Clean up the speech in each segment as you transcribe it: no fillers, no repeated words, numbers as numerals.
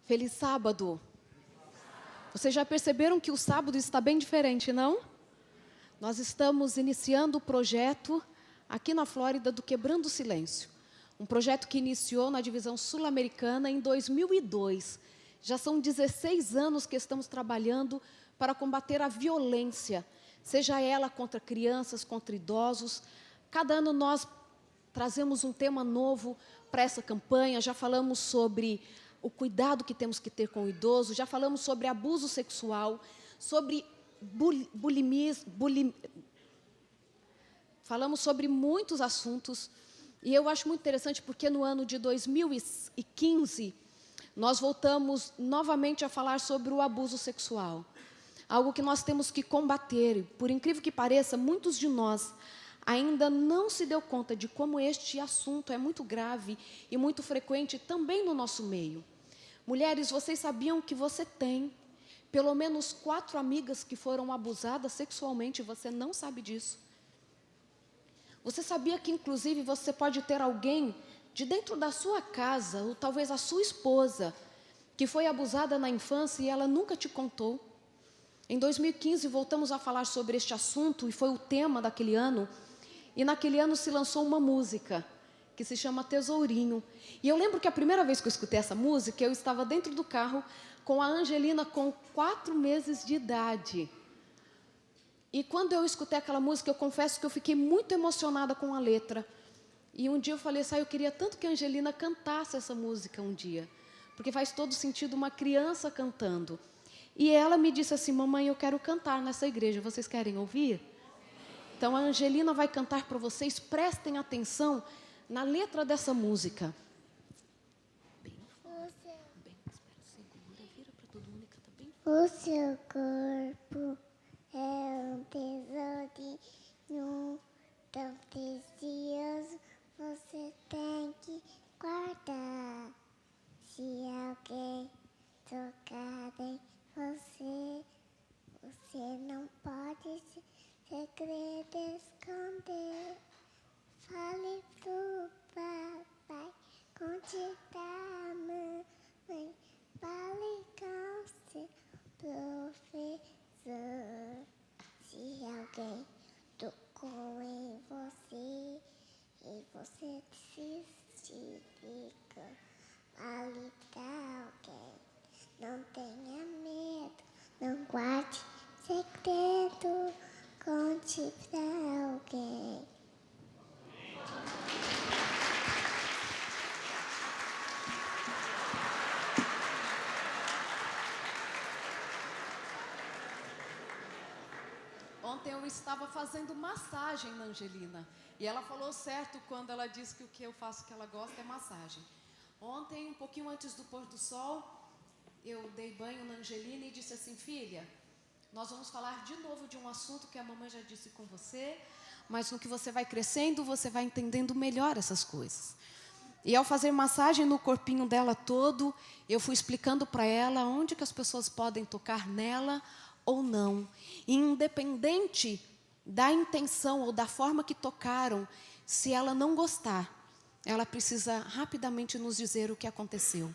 Feliz sábado. Vocês já perceberam que o sábado está bem diferente, não? Nós estamos iniciando o projeto aqui na Flórida do Quebrando o Silêncio. Um projeto que iniciou na divisão sul-americana em 2002. Já são 16 anos que estamos trabalhando para combater a violência, seja ela contra crianças, contra idosos. Cada ano nós trazemos um tema novo para essa campanha. Já falamos sobre o cuidado que temos que ter com o idoso, já falamos sobre abuso sexual, sobre falamos sobre muitos assuntos. E eu acho muito interessante porque no ano de 2015, nós voltamos novamente a falar sobre o abuso sexual. Algo que nós temos que combater. Por incrível que pareça, muitos de nós ainda não se deu conta de como este assunto é muito grave e muito frequente também no nosso meio. Mulheres, vocês sabiam que você tem pelo menos 4 amigas que foram abusadas sexualmente e você não sabe disso? Você sabia que, inclusive, você pode ter alguém de dentro da sua casa, ou talvez a sua esposa, que foi abusada na infância e ela nunca te contou? Em 2015, voltamos a falar sobre este assunto e foi o tema daquele ano. E naquele ano se lançou uma música que se chama Tesourinho. E eu lembro que a primeira vez que eu escutei essa música, eu estava dentro do carro com a Angelina com 4 meses de idade. E quando eu escutei aquela música, eu confesso que eu fiquei muito emocionada com a letra. E um dia eu falei, eu queria tanto que a Angelina cantasse essa música um dia. Porque faz todo sentido uma criança cantando. E ela me disse assim, mamãe, eu quero cantar nessa igreja, vocês querem ouvir? Então a Angelina vai cantar para vocês, prestem atenção na letra dessa música. O seu corpo é um tesourinho tão precioso, você tem que guardar. Se alguém tocar em você, você não pode se segredo esconder. Fale pro papai, conte pra mamãe, fale com seu professor. Se alguém tocou em você e você se fica, fale pra alguém. Não tenha medo, não guarde segredo, conte pra alguém. Ontem eu estava fazendo massagem na Angelina. E ela falou certo quando ela disse que o que eu faço que ela gosta é massagem. Ontem, um pouquinho antes do pôr do sol, eu dei banho na Angelina e disse assim, filha, nós vamos falar de novo de um assunto que a mamãe já disse com você, mas no que você vai crescendo, você vai entendendo melhor essas coisas. E ao fazer massagem no corpinho dela todo, eu fui explicando para ela onde que as pessoas podem tocar nela ou não. E independente da intenção ou da forma que tocaram, se ela não gostar, ela precisa rapidamente nos dizer o que aconteceu.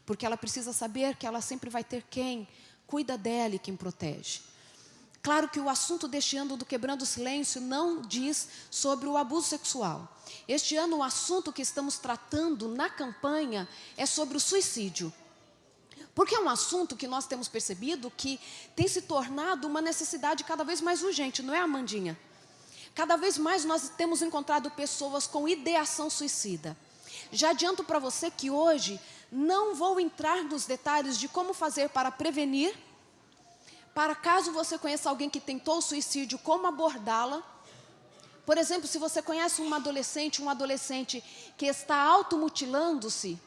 Porque ela precisa saber que ela sempre vai ter quem cuida dela e quem protege. Claro que o assunto deste ano do Quebrando o Silêncio não diz sobre o abuso sexual. Este ano o assunto que estamos tratando na campanha é sobre o suicídio. Porque é um assunto que nós temos percebido que tem se tornado uma necessidade cada vez mais urgente, não é, Amandinha? Cada vez mais nós temos encontrado pessoas com ideação suicida. Já adianto para você que hoje não vou entrar nos detalhes de como fazer para prevenir, para caso você conheça alguém que tentou o suicídio, como abordá-la. Por exemplo, se você conhece um adolescente que está automutilando-se,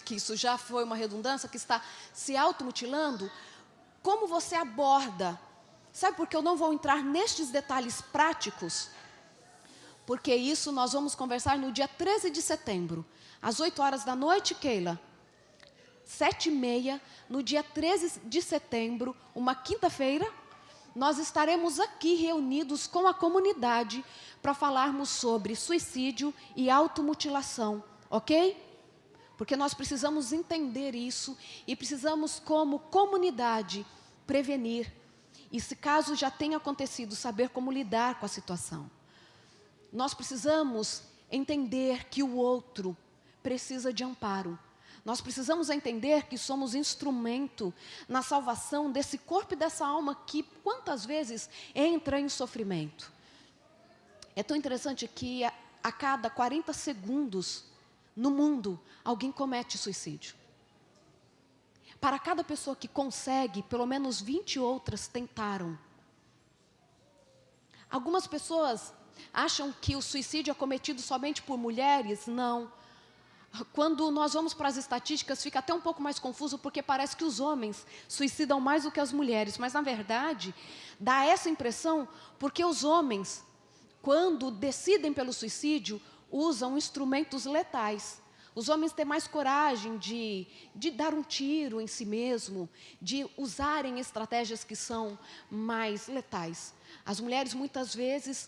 que isso já foi uma redundância, que está se automutilando, como você aborda? Sabe por que eu não vou entrar nestes detalhes práticos? Porque isso nós vamos conversar no dia 13 de setembro, às 8 horas da noite, Keila. 7h30, no dia 13 de setembro, uma quinta-feira, nós estaremos aqui reunidos com a comunidade para falarmos sobre suicídio e automutilação, ok? Porque nós precisamos entender isso e precisamos, como comunidade, prevenir. E se caso já tenha acontecido, saber como lidar com a situação. Nós precisamos entender que o outro precisa de amparo. Nós precisamos entender que somos instrumento na salvação desse corpo e dessa alma que, quantas vezes, entra em sofrimento. É tão interessante que a cada 40 segundos, no mundo, alguém comete suicídio. Para cada pessoa que consegue, pelo menos 20 outras tentaram. Algumas pessoas acham que o suicídio é cometido somente por mulheres. Não. Quando nós vamos para as estatísticas, fica até um pouco mais confuso, porque parece que os homens suicidam mais do que as mulheres. Mas, na verdade, dá essa impressão porque os homens, quando decidem pelo suicídio, usam instrumentos letais. Os homens têm mais coragem de dar um tiro em si mesmo, de usarem estratégias que são mais letais. As mulheres, muitas vezes,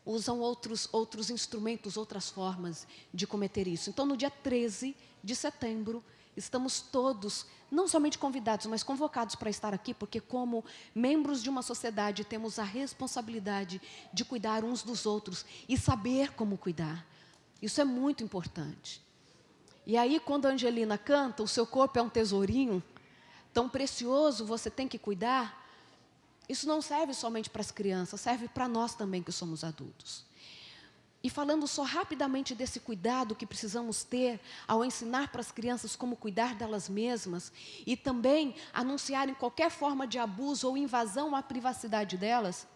usam outros instrumentos, outras formas de cometer isso. Então, no dia 13 de setembro, estamos todos, não somente convidados, mas convocados para estar aqui, porque como membros de uma sociedade, temos a responsabilidade de cuidar uns dos outros e saber como cuidar. Isso é muito importante. E aí, quando a Angelina canta, o seu corpo é um tesourinho tão precioso, você tem que cuidar. Isso não serve somente para as crianças, serve para nós também que somos adultos. E falando só rapidamente desse cuidado que precisamos ter ao ensinar para as crianças como cuidar delas mesmas e também anunciarem qualquer forma de abuso ou invasão à privacidade delas,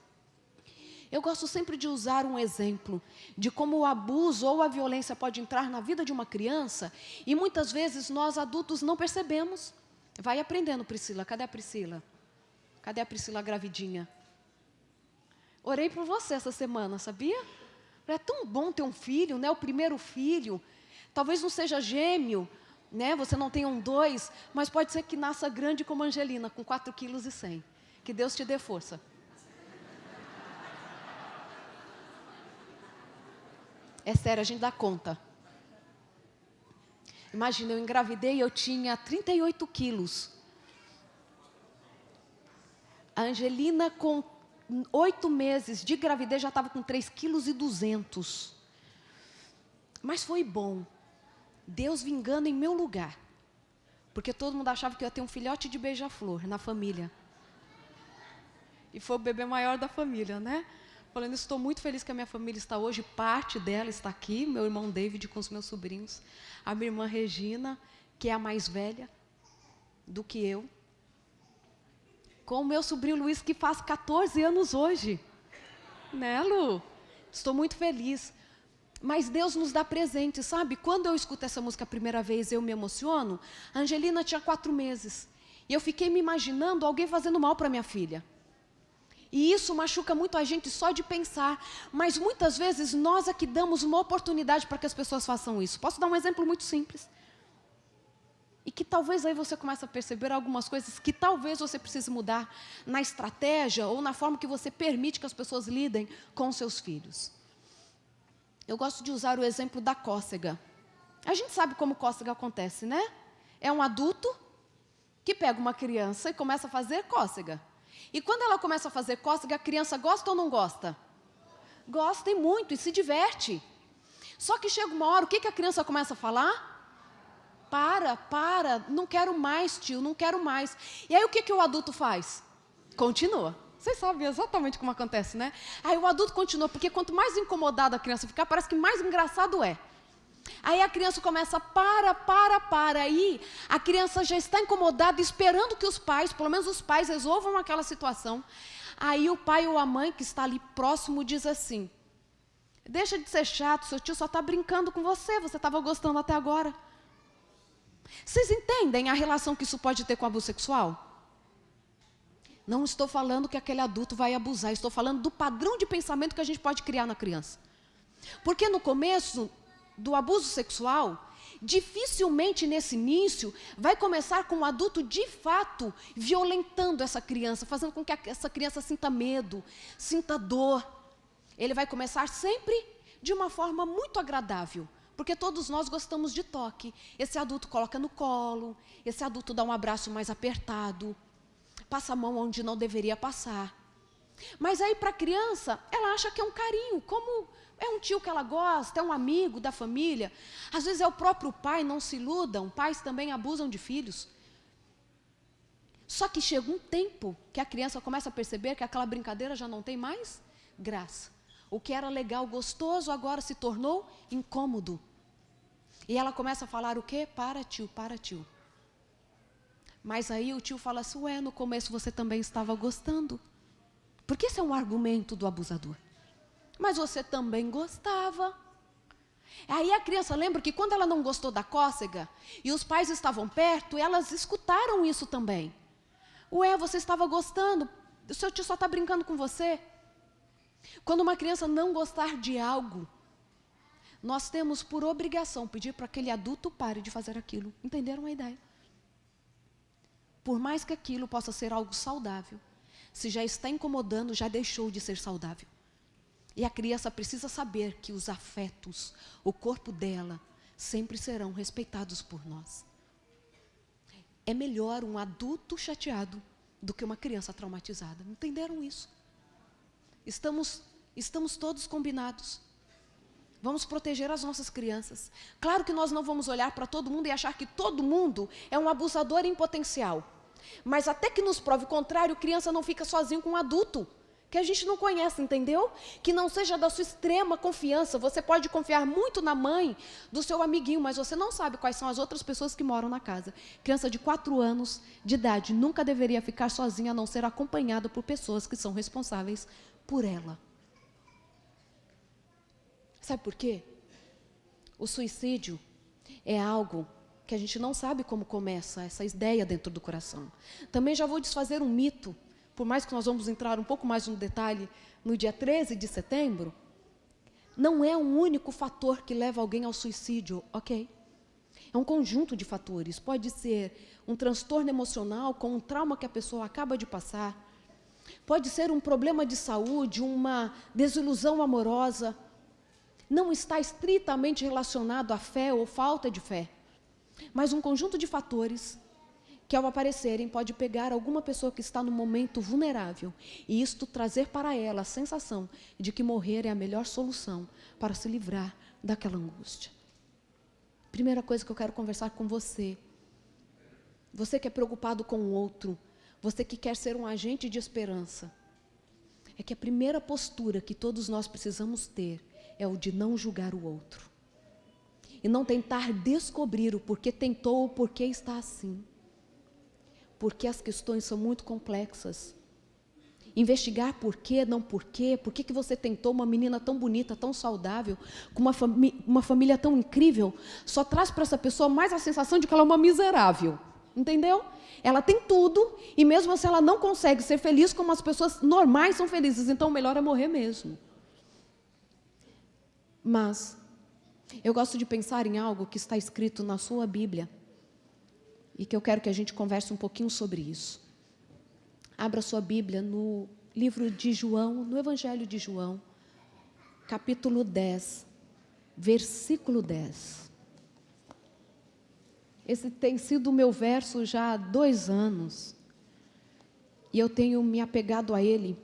eu gosto sempre de usar um exemplo de como o abuso ou a violência pode entrar na vida de uma criança e muitas vezes nós adultos não percebemos. Vai aprendendo, Priscila. Cadê a Priscila? Cadê a Priscila gravidinha? Orei por você essa semana, sabia? É tão bom ter um filho, né? O primeiro filho. Talvez não seja gêmeo, né? Você não tenha 2, mas pode ser que nasça grande como a Angelina, com 4,1 kg. Que Deus te dê força. É sério, a gente dá conta. Imagina, eu engravidei e eu tinha 38 quilos. A Angelina, com 8 meses de gravidez, já estava com 3,2 kg. Mas foi bom. Deus vingando em meu lugar. Porque todo mundo achava que eu ia ter um filhote de beija-flor na família. E foi o bebê maior da família, né? Falando, estou muito feliz que a minha família está hoje, parte dela está aqui, meu irmão David com os meus sobrinhos, a minha irmã Regina, que é a mais velha do que eu, com o meu sobrinho Luiz, que faz 14 anos hoje. Né, Lu? Estou muito feliz. Mas Deus nos dá presente, sabe? Quando eu escuto essa música a primeira vez, eu me emociono. A Angelina tinha 4 meses. E eu fiquei me imaginando alguém fazendo mal para minha filha. E isso machuca muito a gente só de pensar. Mas muitas vezes nós é que damos uma oportunidade para que as pessoas façam isso. Posso dar um exemplo muito simples? E que talvez aí você comece a perceber algumas coisas que talvez você precise mudar na estratégia ou na forma que você permite que as pessoas lidem com seus filhos. Eu gosto de usar o exemplo da cócega. A gente sabe como cócega acontece, né? É um adulto que pega uma criança e começa a fazer cócega. E quando ela começa a fazer cócega, a criança gosta ou não gosta? Gosta e muito, e se diverte. Só que chega uma hora, o que a criança começa a falar? Para, não quero mais, tio, não quero mais. E aí o que o adulto faz? Continua. Vocês sabem exatamente como acontece, né? Aí o adulto continua, porque quanto mais incomodada a criança ficar, parece que mais engraçado é. Aí a criança começa, para. Aí a criança já está incomodada, esperando que os pais, pelo menos os pais, resolvam aquela situação. Aí o pai ou a mãe que está ali próximo diz assim: deixa de ser chato, seu tio só está brincando com você, você estava gostando até agora. Vocês entendem a relação que isso pode ter com o abuso sexual? Não estou falando que aquele adulto vai abusar, estou falando do padrão de pensamento que a gente pode criar na criança. Porque no começo do abuso sexual, dificilmente nesse início, vai começar com o adulto de fato violentando essa criança, fazendo com que essa criança sinta medo, sinta dor. Ele vai começar sempre de uma forma muito agradável, Porque todos nós gostamos de toque. Esse adulto coloca no colo, esse adulto dá um abraço mais apertado, passa a mão onde não deveria passar. Mas aí para a criança, ela acha que é um carinho, como é um tio que ela gosta, é um amigo da família. Às vezes é o próprio pai, não se iludam, pais também abusam de filhos. Só que chega um tempo que a criança começa a perceber que aquela brincadeira já não tem mais graça. O que era legal, gostoso, agora se tornou incômodo. E ela começa a falar o quê? Para tio, para tio. Mas aí o tio fala assim, ué, no começo você também estava gostando. Porque esse é um argumento do abusador. Mas você também gostava. Aí a criança lembra que quando ela não gostou da cócega, e os pais estavam perto, elas escutaram isso também. Ué, você estava gostando, o seu tio só está brincando com você. Quando uma criança não gostar de algo, nós temos por obrigação pedir para aquele adulto pare de fazer aquilo. Entenderam a ideia? Por mais que aquilo possa ser algo saudável, se já está incomodando, já deixou de ser saudável. E a criança precisa saber que os afetos, o corpo dela, sempre serão respeitados por nós. É melhor um adulto chateado do que uma criança traumatizada. Entenderam isso? Estamos todos combinados. Vamos proteger as nossas crianças. Claro que nós não vamos olhar para todo mundo e achar que todo mundo é um abusador em potencial. Mas até que nos prove o contrário, criança não fica sozinho com um adulto que a gente não conhece, entendeu? Que não seja da sua extrema confiança. Você pode confiar muito na mãe do seu amiguinho, mas você não sabe quais são as outras pessoas que moram na casa. Criança de 4 anos de idade nunca deveria ficar sozinha, a não ser acompanhada por pessoas que são responsáveis por ela. Sabe por quê? O suicídio é algo que a gente não sabe como começa essa ideia dentro do coração. Também já vou desfazer um mito, por mais que nós vamos entrar um pouco mais no detalhe no dia 13 de setembro, não é um único fator que leva alguém ao suicídio, ok? É um conjunto de fatores. Pode ser um transtorno emocional com um trauma que a pessoa acaba de passar. Pode ser um problema de saúde, uma desilusão amorosa. Não está estritamente relacionado à fé ou falta de fé, mas um conjunto de fatores que ao aparecerem pode pegar alguma pessoa que está num momento vulnerável e isto trazer para ela a sensação de que morrer é a melhor solução para se livrar daquela angústia. Primeira coisa que eu quero conversar com você, você que é preocupado com o outro, você que quer ser um agente de esperança, é que a primeira postura que todos nós precisamos ter é o de não julgar o outro. E não tentar descobrir o porquê tentou ou porquê está assim. Porque as questões são muito complexas. Investigar porquê, não porquê, por que você tentou uma menina tão bonita, tão saudável, com uma família tão incrível, só traz para essa pessoa mais a sensação de que ela é uma miserável. Entendeu? Ela tem tudo e mesmo assim ela não consegue ser feliz como as pessoas normais são felizes. Então o melhor é morrer mesmo. Mas eu gosto de pensar em algo que está escrito na sua Bíblia e que eu quero que a gente converse um pouquinho sobre isso. Abra sua Bíblia no livro de João, no Evangelho de João, capítulo 10, versículo 10. Esse tem sido o meu verso já há 2 anos e eu tenho me apegado a ele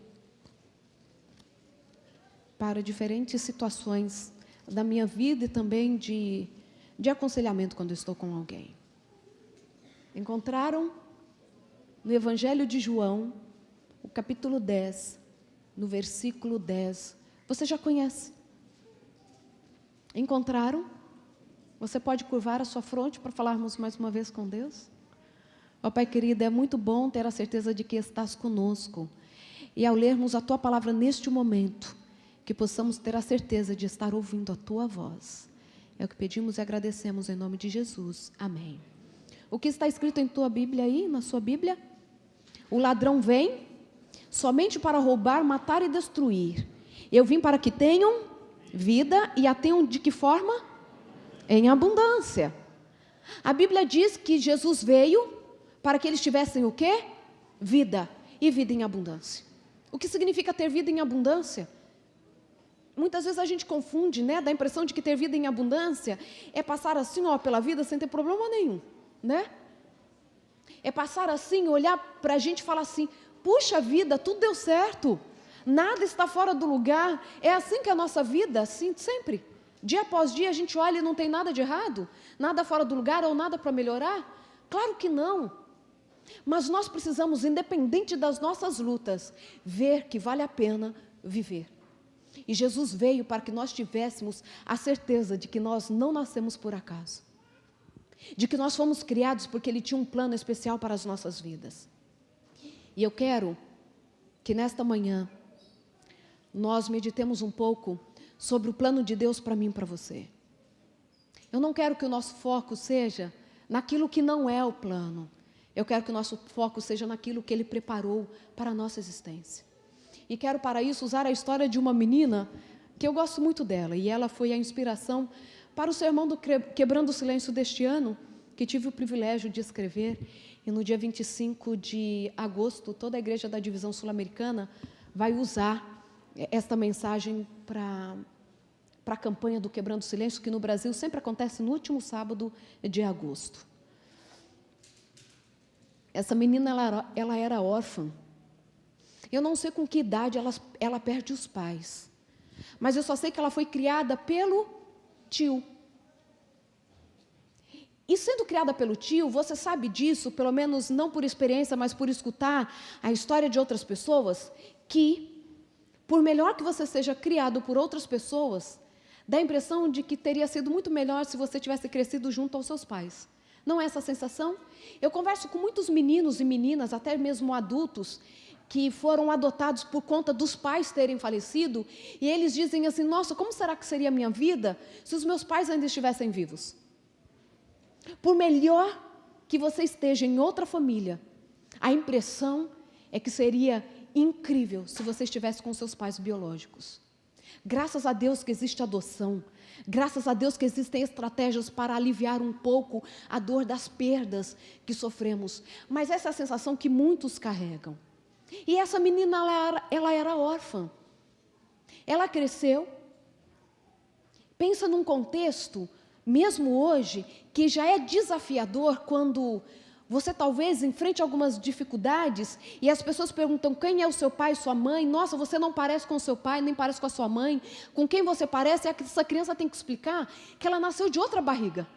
para diferentes situações da minha vida e também de aconselhamento quando eu estou com alguém. Encontraram no Evangelho de João, o capítulo 10, no versículo 10. Você já conhece? Encontraram? Você pode curvar a sua fronte para falarmos mais uma vez com Deus? Ó Pai querido, é muito bom ter a certeza de que estás conosco. E ao lermos a Tua palavra neste momento, que possamos ter a certeza de estar ouvindo a Tua voz. É o que pedimos e agradecemos em nome de Jesus. Amém. O que está escrito em tua Bíblia aí, na sua Bíblia? O ladrão vem somente para roubar, matar e destruir. Eu vim para que tenham vida e a tenham de que forma? Em abundância. A Bíblia diz que Jesus veio para que eles tivessem o quê? Vida. E vida em abundância. O que significa ter vida em abundância? muitas vezes a gente confunde, né? Dá a impressão de que ter vida em abundância é passar assim, ó, pela vida sem ter problema nenhum, né? É passar assim, olhar para a gente e falar assim, puxa vida, tudo deu certo, nada está fora do lugar. É assim que é a nossa vida, assim, sempre. Dia após dia a gente olha e não tem nada de errado, nada fora do lugar ou nada para melhorar. Claro que não. Mas nós precisamos, independente das nossas lutas, ver que vale a pena viver. E Jesus veio para que nós tivéssemos a certeza de que nós não nascemos por acaso. De que nós fomos criados porque Ele tinha um plano especial para as nossas vidas. E eu quero que nesta manhã nós meditemos um pouco sobre o plano de Deus para mim e para você. Eu não quero que o nosso foco seja naquilo que não é o plano. Eu quero que o nosso foco seja naquilo que Ele preparou para a nossa existência. E quero para isso usar a história de uma menina que eu gosto muito dela. E ela foi a inspiração para o sermão do Quebrando o Silêncio deste ano, que tive o privilégio de escrever. E no dia 25 de agosto, toda a igreja da Divisão Sul-Americana vai usar esta mensagem para a campanha do Quebrando o Silêncio, que no Brasil sempre acontece no último sábado de agosto. Essa menina, ela era órfã. Eu não sei com que idade ela perde os pais, mas eu só sei que ela foi criada pelo tio. E sendo criada pelo tio, você sabe disso, pelo menos não por experiência, mas por escutar a história de outras pessoas, que, por melhor que você seja criado por outras pessoas, dá a impressão de que teria sido muito melhor se você tivesse crescido junto aos seus pais. Não é essa a sensação? Eu converso com muitos meninos e meninas, até mesmo adultos, que foram adotados por conta dos pais terem falecido, e eles dizem assim, nossa, como será que seria a minha vida se os meus pais ainda estivessem vivos? Por melhor que você esteja em outra família, a impressão é que seria incrível se você estivesse com seus pais biológicos. Graças a Deus que existe adoção, graças a Deus que existem estratégias para aliviar um pouco a dor das perdas que sofremos, mas essa é a sensação que muitos carregam. E essa menina, ela era órfã. Ela cresceu. Pensa num contexto, mesmo hoje, que já é desafiador quando você talvez enfrente algumas dificuldades e as pessoas perguntam quem é o seu pai, sua mãe. Nossa, você não parece com o seu pai, nem parece com a sua mãe. Com quem você parece? Essa criança tem que explicar que ela nasceu de outra barriga.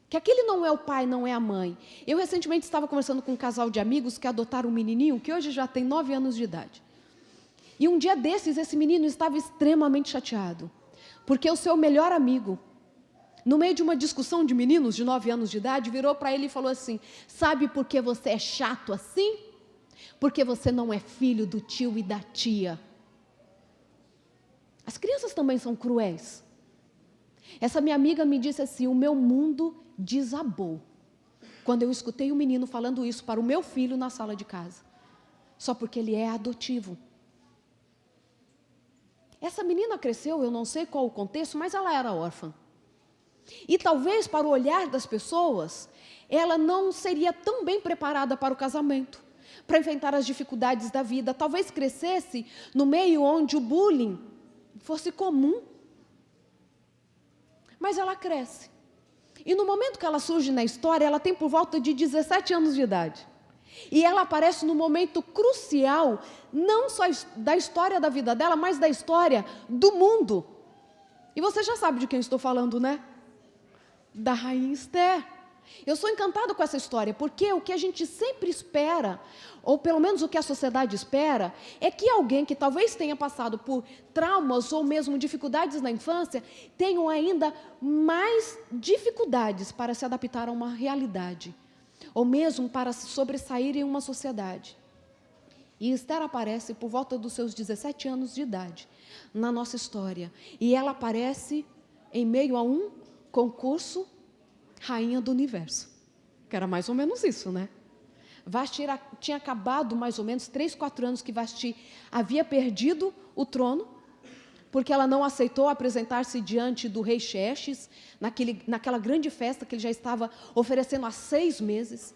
Que aquele não é o pai, não é a mãe. Eu recentemente estava conversando com um casal de amigos que adotaram um menininho que hoje já tem 9 anos de idade. E um dia desses, esse menino estava extremamente chateado, porque o seu melhor amigo, no meio de uma discussão de meninos de 9 anos de idade, virou para ele e falou assim, sabe por que você é chato assim? Porque você não é filho do tio e da tia. As crianças também são cruéis. Essa minha amiga me disse assim, o meu mundo desabou quando eu escutei o menino falando isso para o meu filho na sala de casa, só porque ele é adotivo. Essa menina cresceu, eu não sei qual o contexto, mas ela era órfã. E talvez para o olhar das pessoas, ela não seria tão bem preparada para o casamento, para enfrentar as dificuldades da vida. Talvez crescesse no meio onde o bullying fosse comum. Mas ela cresce. E no momento que ela surge na história, ela tem por volta de 17 anos de idade. E ela aparece no momento crucial, não só da história da vida dela, mas da história do mundo. E você já sabe de quem estou falando, né? Da rainha Esther. Eu sou encantada com essa história, porque o que a gente sempre espera, ou pelo menos o que a sociedade espera, é que alguém que talvez tenha passado por traumas ou mesmo dificuldades na infância, tenham ainda mais dificuldades para se adaptar a uma realidade, ou mesmo para se sobressair em uma sociedade. E Esther aparece por volta dos seus 17 anos de idade na nossa história, e ela aparece em meio a um concurso Rainha do Universo, que era mais ou menos isso, né? Vasti tinha acabado mais ou menos 3, 4 anos que Vasti havia perdido o trono, porque ela não aceitou apresentar-se diante do rei Xerxes, naquela grande festa que ele já estava oferecendo há 6 meses.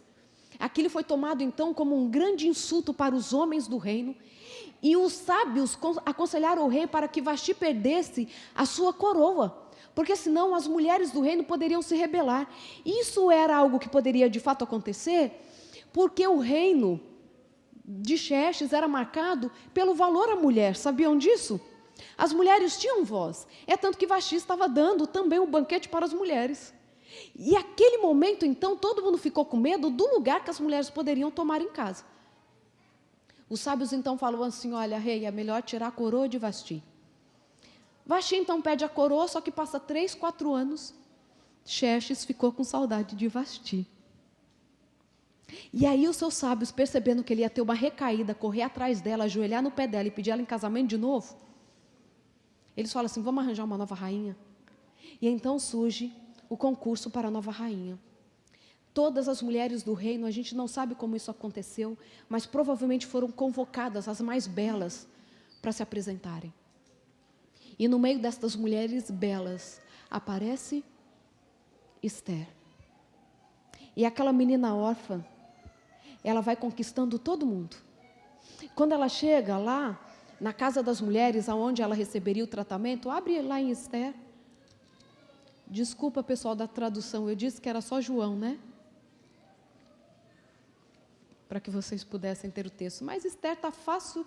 Aquilo foi tomado então como um grande insulto para os homens do reino, e os sábios aconselharam o rei para que Vasti perdesse a sua coroa, porque senão as mulheres do reino poderiam se rebelar. Isso era algo que poderia de fato acontecer, porque o reino de Xerxes era marcado pelo valor à mulher. Sabiam disso? As mulheres tinham voz. É tanto que Vasti estava dando também um banquete para as mulheres. E aquele momento, então, todo mundo ficou com medo do lugar que as mulheres poderiam tomar em casa. Os sábios, então, falaram assim, olha, rei, é melhor tirar a coroa de Vasti. Vasti, então, pede a coroa, só que passa 3, 4 anos, Xerxes ficou com saudade de Vasti. E aí os seus sábios, percebendo que ele ia ter uma recaída, correr atrás dela, ajoelhar no pé dela e pedir ela em casamento de novo, eles falam assim, vamos arranjar uma nova rainha. E então surge o concurso para a nova rainha. Todas as mulheres do reino, a gente não sabe como isso aconteceu, mas provavelmente foram convocadas, as mais belas, para se apresentarem. E no meio destas mulheres belas, aparece Esther. E aquela menina órfã, ela vai conquistando todo mundo. Quando ela chega lá, na casa das mulheres, aonde ela receberia o tratamento, abre lá em Esther. Desculpa, pessoal da tradução, eu disse que era só João, né? Para que vocês pudessem ter o texto. Mas Esther está fácil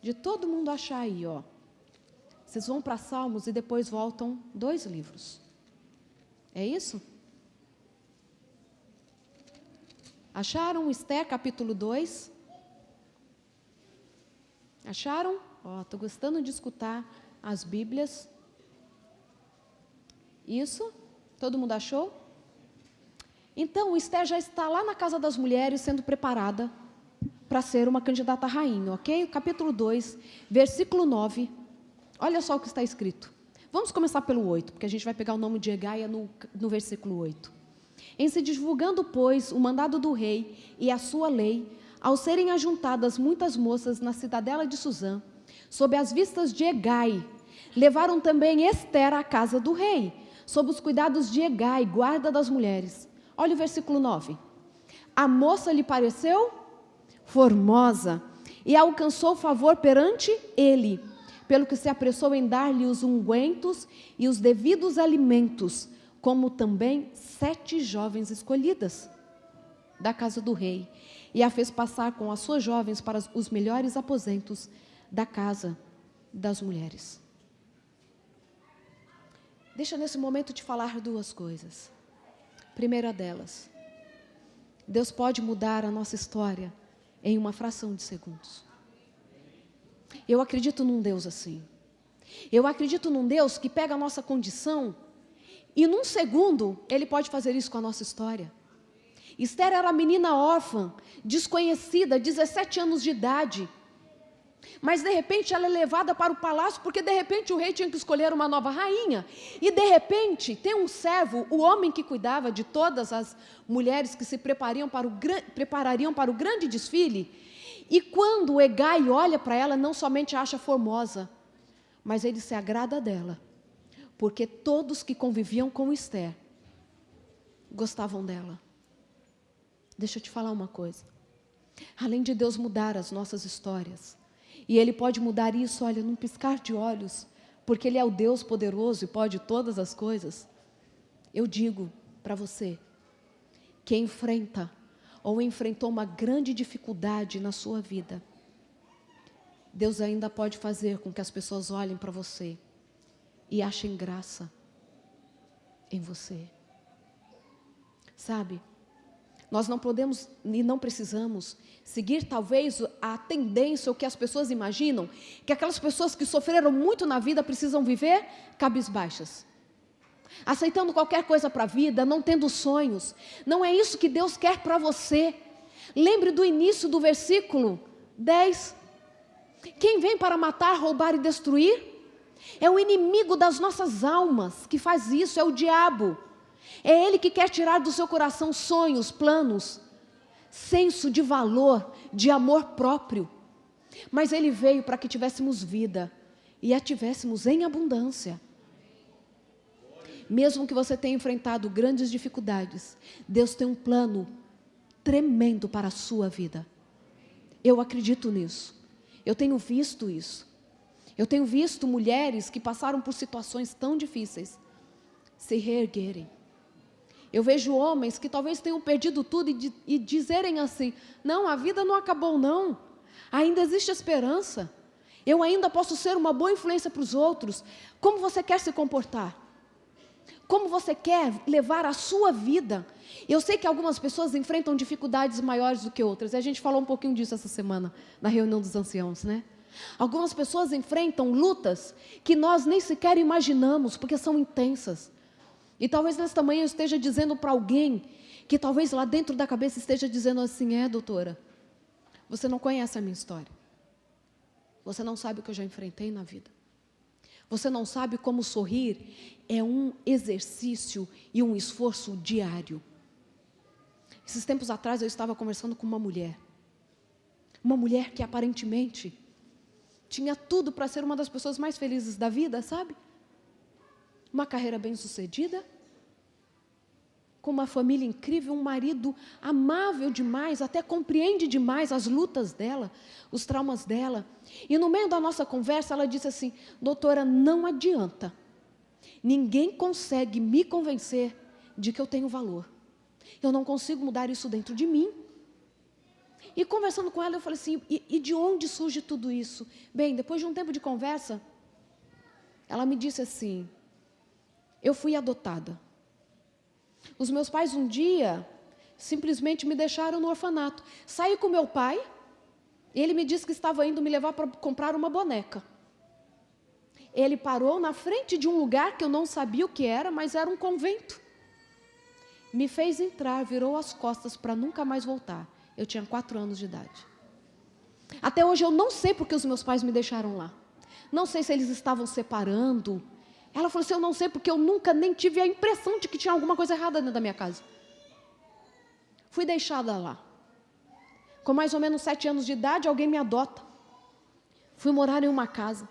de todo mundo achar aí, ó. Vocês vão para Salmos e depois voltam 2 livros. É isso? Acharam Esther, capítulo 2? Acharam? Ó, estou gostando de escutar as Bíblias. Isso? Todo mundo achou? Então, Esther já está lá na casa das mulheres, sendo preparada para ser uma candidata a rainha, ok? Capítulo 2, versículo 9. Olha só o que está escrito. Vamos começar pelo 8, porque a gente vai pegar o nome de Egaia no versículo 8. Em se divulgando, pois, o mandado do rei e a sua lei, ao serem ajuntadas muitas moças na cidadela de Suzã, sob as vistas de Hegai, levaram também Esther à casa do rei, sob os cuidados de Hegai, guarda das mulheres. Olha o versículo 9. A moça lhe pareceu formosa e alcançou favor perante ele, pelo que se apressou em dar-lhe os ungüentos e os devidos alimentos, como também 7 jovens escolhidas da casa do rei, e a fez passar com as suas jovens para os melhores aposentos da casa das mulheres. Deixa nesse momento te falar 2 coisas. Primeira delas, Deus pode mudar a nossa história em uma fração de segundos. Eu acredito num Deus assim. Eu acredito num Deus que pega a nossa condição e num segundo Ele pode fazer isso com a nossa história. Esther era menina órfã, desconhecida, 17 anos de idade. Mas de repente ela é levada para o palácio, porque de repente o rei tinha que escolher uma nova rainha. E de repente tem um servo, o homem que cuidava de todas as mulheres que se preparariam para o grande desfile. E quando o Hegai olha para ela, não somente a acha formosa, mas ele se agrada dela. Porque todos que conviviam com Esther gostavam dela. Deixa eu te falar uma coisa. Além de Deus mudar as nossas histórias, e Ele pode mudar isso, olha, num piscar de olhos, porque Ele é o Deus poderoso e pode todas as coisas. Eu digo para você, que enfrenta ou enfrentou uma grande dificuldade na sua vida, Deus ainda pode fazer com que as pessoas olhem para você e achem graça em você. Sabe? Nós não podemos e não precisamos seguir talvez a tendência, o que as pessoas imaginam, que aquelas pessoas que sofreram muito na vida precisam viver cabisbaixas, aceitando qualquer coisa para a vida, não tendo sonhos. Não é isso que Deus quer para você. Lembre do início do versículo 10. Quem vem para matar, roubar e destruir? É o inimigo das nossas almas que faz isso, é o diabo. É ele que quer tirar do seu coração sonhos, planos, senso de valor, de amor próprio. Mas ele veio para que tivéssemos vida e a tivéssemos em abundância. Mesmo que você tenha enfrentado grandes dificuldades, Deus tem um plano tremendo para a sua vida. Eu acredito nisso. Eu tenho visto isso. Eu tenho visto mulheres que passaram por situações tão difíceis se reerguerem. Eu vejo homens que talvez tenham perdido tudo e dizerem assim: não, a vida não acabou não. Ainda existe esperança. Eu ainda posso ser uma boa influência para os outros. Como você quer se comportar? Como você quer levar a sua vida? Eu sei que algumas pessoas enfrentam dificuldades maiores do que outras. E a gente falou um pouquinho disso essa semana, na reunião dos anciãos, né? Algumas pessoas enfrentam lutas que nós nem sequer imaginamos, porque são intensas. E talvez nesta manhã eu esteja dizendo para alguém, que talvez lá dentro da cabeça esteja dizendo assim: doutora, você não conhece a minha história. Você não sabe o que eu já enfrentei na vida. Você não sabe como sorrir é um exercício e um esforço diário. Esses tempos atrás eu estava conversando com uma mulher que aparentemente tinha tudo para ser uma das pessoas mais felizes da vida, sabe? Uma carreira bem-sucedida, com uma família incrível, um marido amável demais, até compreende demais as lutas dela, os traumas dela. E no meio da nossa conversa ela disse assim: doutora, não adianta. Ninguém consegue me convencer de que eu tenho valor. Eu não consigo mudar isso dentro de mim. E conversando com ela, eu falei assim: e de onde surge tudo isso? Bem, depois de um tempo de conversa, ela me disse assim: eu fui adotada. Os meus pais um dia simplesmente me deixaram no orfanato. Saí com meu pai, ele me disse que estava indo me levar para comprar uma boneca. Ele parou na frente de um lugar que eu não sabia o que era, mas era um convento. Me fez entrar, virou as costas para nunca mais voltar. Eu tinha 4 anos de idade. Até hoje eu não sei porque os meus pais me deixaram lá. Não sei se eles estavam separando. Ela falou assim: eu não sei porque eu nunca nem tive a impressão de que tinha alguma coisa errada dentro da minha casa. Fui deixada lá. Com mais ou menos 7 anos de idade, alguém me adota. Fui morar em uma casa.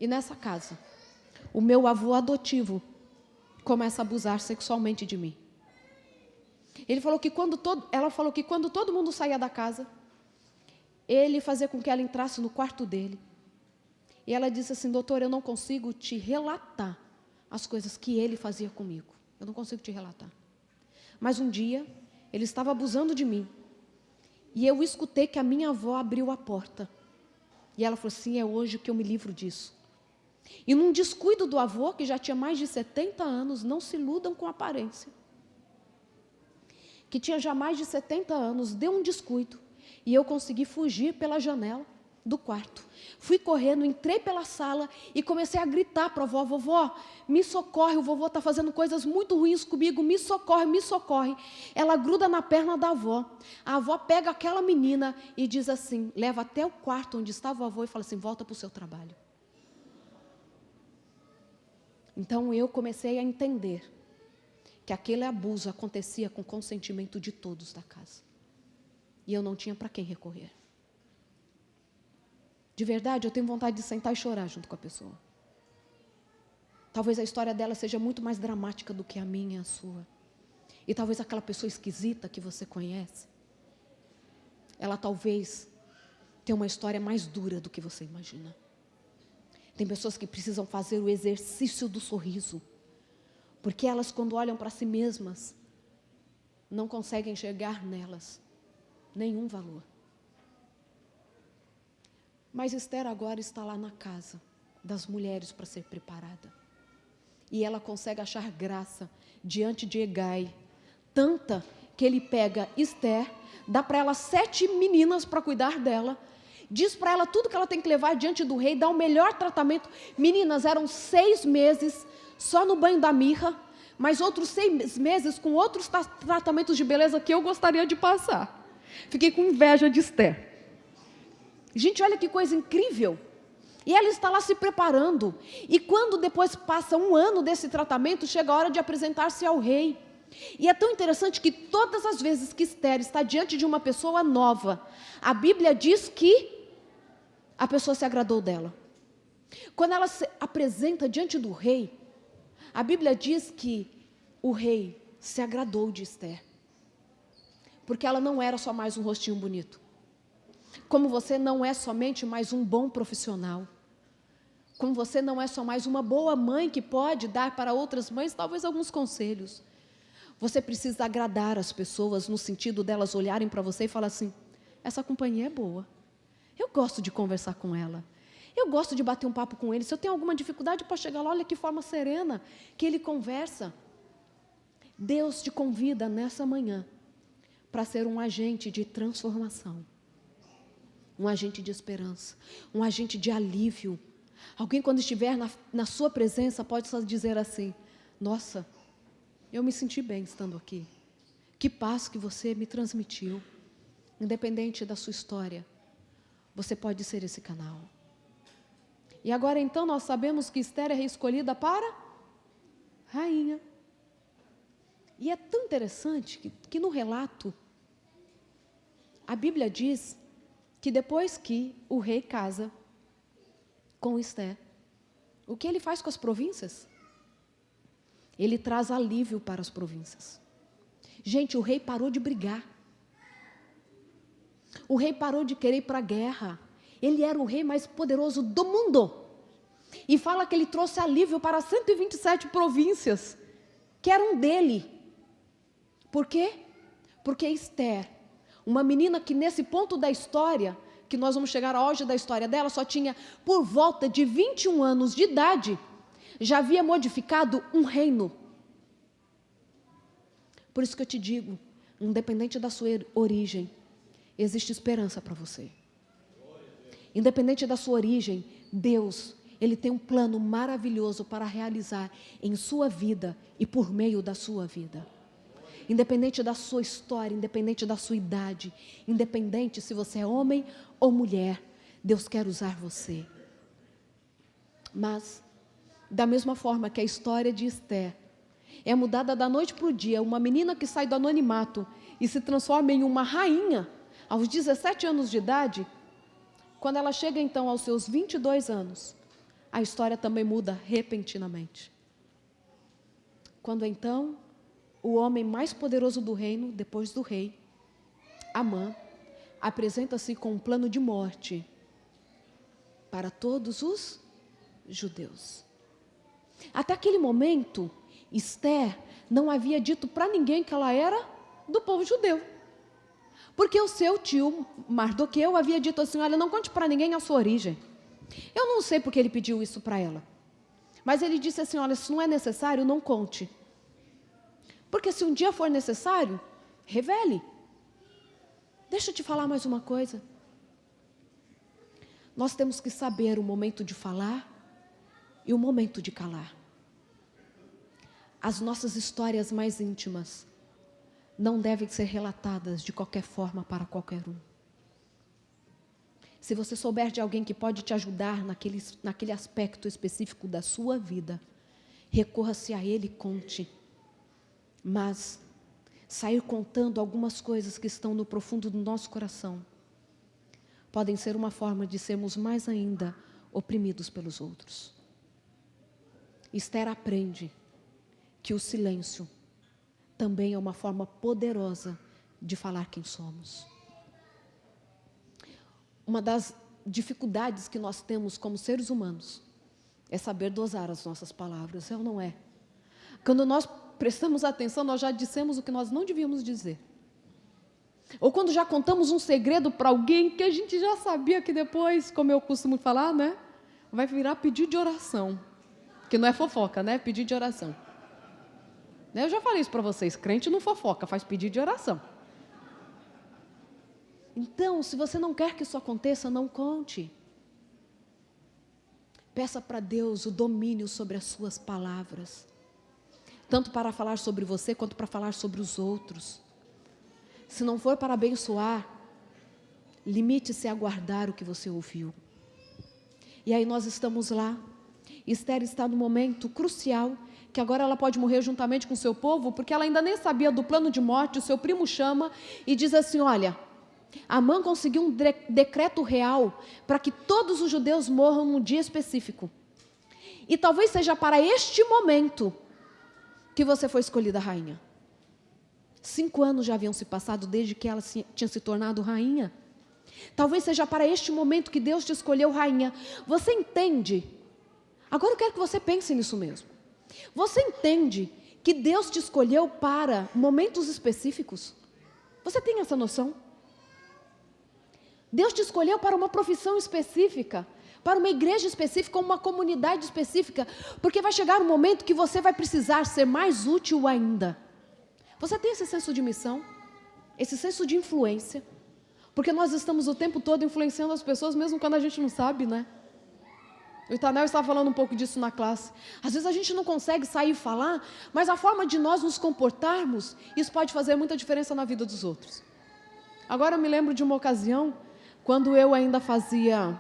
E nessa casa, o meu avô adotivo começa a abusar sexualmente de mim. Ela falou que quando todo mundo saía da casa, ele fazia com que ela entrasse no quarto dele. E ela disse assim: doutor, eu não consigo te relatar as coisas que ele fazia comigo. Eu não consigo te relatar. Mas um dia, ele estava abusando de mim. E eu escutei que a minha avó abriu a porta. E ela falou assim: é hoje que eu me livro disso. E num descuido do avô, que já tinha mais de 70 anos, não se iludam com aparência, que tinha já mais de 70 anos, deu um descuido. E eu consegui fugir pela janela do quarto. Fui correndo, entrei pela sala e comecei a gritar para a avó: vovó, me socorre, o vovô está fazendo coisas muito ruins comigo, me socorre, me socorre. Ela gruda na perna da avó. A avó pega aquela menina e diz assim, leva até o quarto onde estava o avô e fala assim: volta para o seu trabalho. Então eu comecei a entender que aquele abuso acontecia com consentimento de todos da casa. E eu não tinha para quem recorrer. De verdade, eu tenho vontade de sentar e chorar junto com a pessoa. Talvez a história dela seja muito mais dramática do que a minha e a sua. E talvez aquela pessoa esquisita que você conhece, ela talvez tenha uma história mais dura do que você imagina. Tem pessoas que precisam fazer o exercício do sorriso, porque elas, quando olham para si mesmas, não conseguem enxergar nelas nenhum valor. Mas Esther agora está lá na casa das mulheres para ser preparada. E ela consegue achar graça diante de Hegai, tanta que ele pega Esther, dá para ela 7 meninas para cuidar dela, diz para ela tudo que ela tem que levar diante do rei, dá o melhor tratamento. Meninas, eram 6 meses só no banho da mirra, mas outros 6 meses com outros tratamentos de beleza que eu gostaria de passar. Fiquei com inveja de Esther. Gente, olha que coisa incrível. E ela está lá se preparando. E quando depois passa 1 ano desse tratamento, chega a hora de apresentar-se ao rei. E é tão interessante que todas as vezes que Esther está diante de uma pessoa nova, a Bíblia diz que a pessoa se agradou dela. Quando ela se apresenta diante do rei, a Bíblia diz que o rei se agradou de Esther. Porque ela não era só mais um rostinho bonito. Como você não é somente mais um bom profissional. Como você não é só mais uma boa mãe que pode dar para outras mães talvez alguns conselhos. Você precisa agradar as pessoas no sentido delas olharem para você e falar assim, essa companhia é boa. Eu gosto de conversar com ela. Eu gosto de bater um papo com ele. Se eu tenho alguma dificuldade para chegar lá, olha que forma serena que ele conversa. Deus te convida nessa manhã para ser um agente de transformação. Um agente de esperança. Um agente de alívio. Alguém, quando estiver na sua presença, pode só dizer assim, nossa, eu me senti bem estando aqui. Que paz que você me transmitiu. Independente da sua história, você pode ser esse canal. E agora, então, nós sabemos que Esther é reescolhida para rainha. E é tão interessante que no relato, a Bíblia diz que depois que o rei casa com Esther, o que ele faz com as províncias? Ele traz alívio para as províncias. Gente, o rei parou de brigar. O rei parou de querer ir para a guerra. Ele era o rei mais poderoso do mundo. E fala que ele trouxe alívio para 127 províncias, que eram dele. Por quê? Porque Esther, uma menina que nesse ponto da história, que nós vamos chegar ao auge da história dela, só tinha por volta de 21 anos de idade, já havia modificado um reino. Por isso que eu te digo, independente da sua origem, existe esperança para você. Independente da sua origem, Deus, Ele tem um plano maravilhoso para realizar em sua vida e por meio da sua vida. Independente da sua história, independente da sua idade, independente se você é homem ou mulher, Deus quer usar você. Mas, da mesma forma que a história de Esther é mudada da noite para o dia, uma menina que sai do anonimato e se transforma em uma rainha, aos 17 anos de idade, quando ela chega então aos seus 22 anos, a história também muda repentinamente. Quando então, o homem mais poderoso do reino, depois do rei, Amã, apresenta-se com um plano de morte para todos os judeus. Até aquele momento, Esther não havia dito para ninguém que ela era do povo judeu. Porque o seu tio, Mardoqueu, havia dito assim, olha, não conte para ninguém a sua origem. Eu não sei porque ele pediu isso para ela. Mas ele disse assim, olha, se não é necessário, não conte. Porque se um dia for necessário, revele. Deixa eu te falar mais uma coisa. Nós temos que saber o momento de falar e o momento de calar. As nossas histórias mais íntimas não devem ser relatadas de qualquer forma para qualquer um. Se você souber de alguém que pode te ajudar naquele aspecto específico da sua vida, recorra-se a ele e conte. Mas sair contando algumas coisas que estão no profundo do nosso coração podem ser uma forma de sermos mais ainda oprimidos pelos outros. Esther aprende que o silêncio também é uma forma poderosa de falar quem somos. Uma das dificuldades que nós temos como seres humanos é saber dosar as nossas palavras, é ou não é? Quando nós prestamos atenção, nós já dissemos o que nós não devíamos dizer. Ou quando já contamos um segredo para alguém que a gente já sabia que depois, como eu costumo falar, né, vai virar pedido de oração. Que não é fofoca, né? Pedido de oração. Eu já falei isso para vocês, crente não fofoca, faz pedido de oração. Então, se você não quer que isso aconteça, não conte. Peça para Deus o domínio sobre as suas palavras. Tanto para falar sobre você, quanto para falar sobre os outros. Se não for para abençoar, limite-se a guardar o que você ouviu. E aí nós estamos lá. Esther está no momento crucial, que agora ela pode morrer juntamente com o seu povo, porque ela ainda nem sabia do plano de morte. O seu primo chama e diz assim, olha, Amã conseguiu um decreto real para que todos os judeus morram num dia específico. E talvez seja para este momento que você foi escolhida rainha. 5 anos já haviam se passado desde que ela tinha se tornado rainha. Talvez seja para este momento que Deus te escolheu rainha. Você entende? Agora eu quero que você pense nisso mesmo. Você entende que Deus te escolheu para momentos específicos? Você tem essa noção? Deus te escolheu para uma profissão específica, para uma igreja específica, uma comunidade específica, porque vai chegar um momento que você vai precisar ser mais útil ainda. Você tem esse senso de missão? Esse senso de influência? Porque nós estamos o tempo todo influenciando as pessoas, mesmo quando a gente não sabe, né? O Itanel estava falando um pouco disso na classe. Às vezes a gente não consegue sair e falar, mas a forma de nós nos comportarmos, isso pode fazer muita diferença na vida dos outros. Agora eu me lembro de uma ocasião, quando eu ainda fazia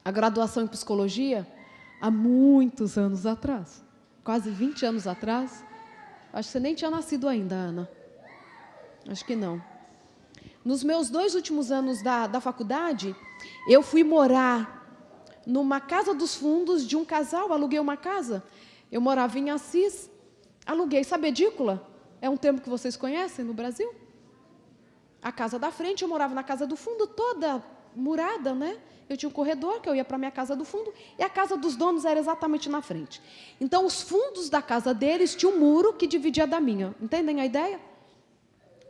a graduação em psicologia, há muitos anos atrás, quase 20 anos atrás. Acho que você nem tinha nascido ainda, Ana. Acho que não. Nos meus 2 últimos anos da faculdade, eu fui morar numa casa dos fundos de um casal, aluguei uma casa. Eu morava em Assis, aluguei. Sabe edícula? É um termo que vocês conhecem no Brasil? A casa da frente, eu morava na casa do fundo, toda murada, né? Eu tinha um corredor que eu ia para a minha casa do fundo e a casa dos donos era exatamente na frente. Então, os fundos da casa deles tinham um muro que dividia da minha. Entendem a ideia?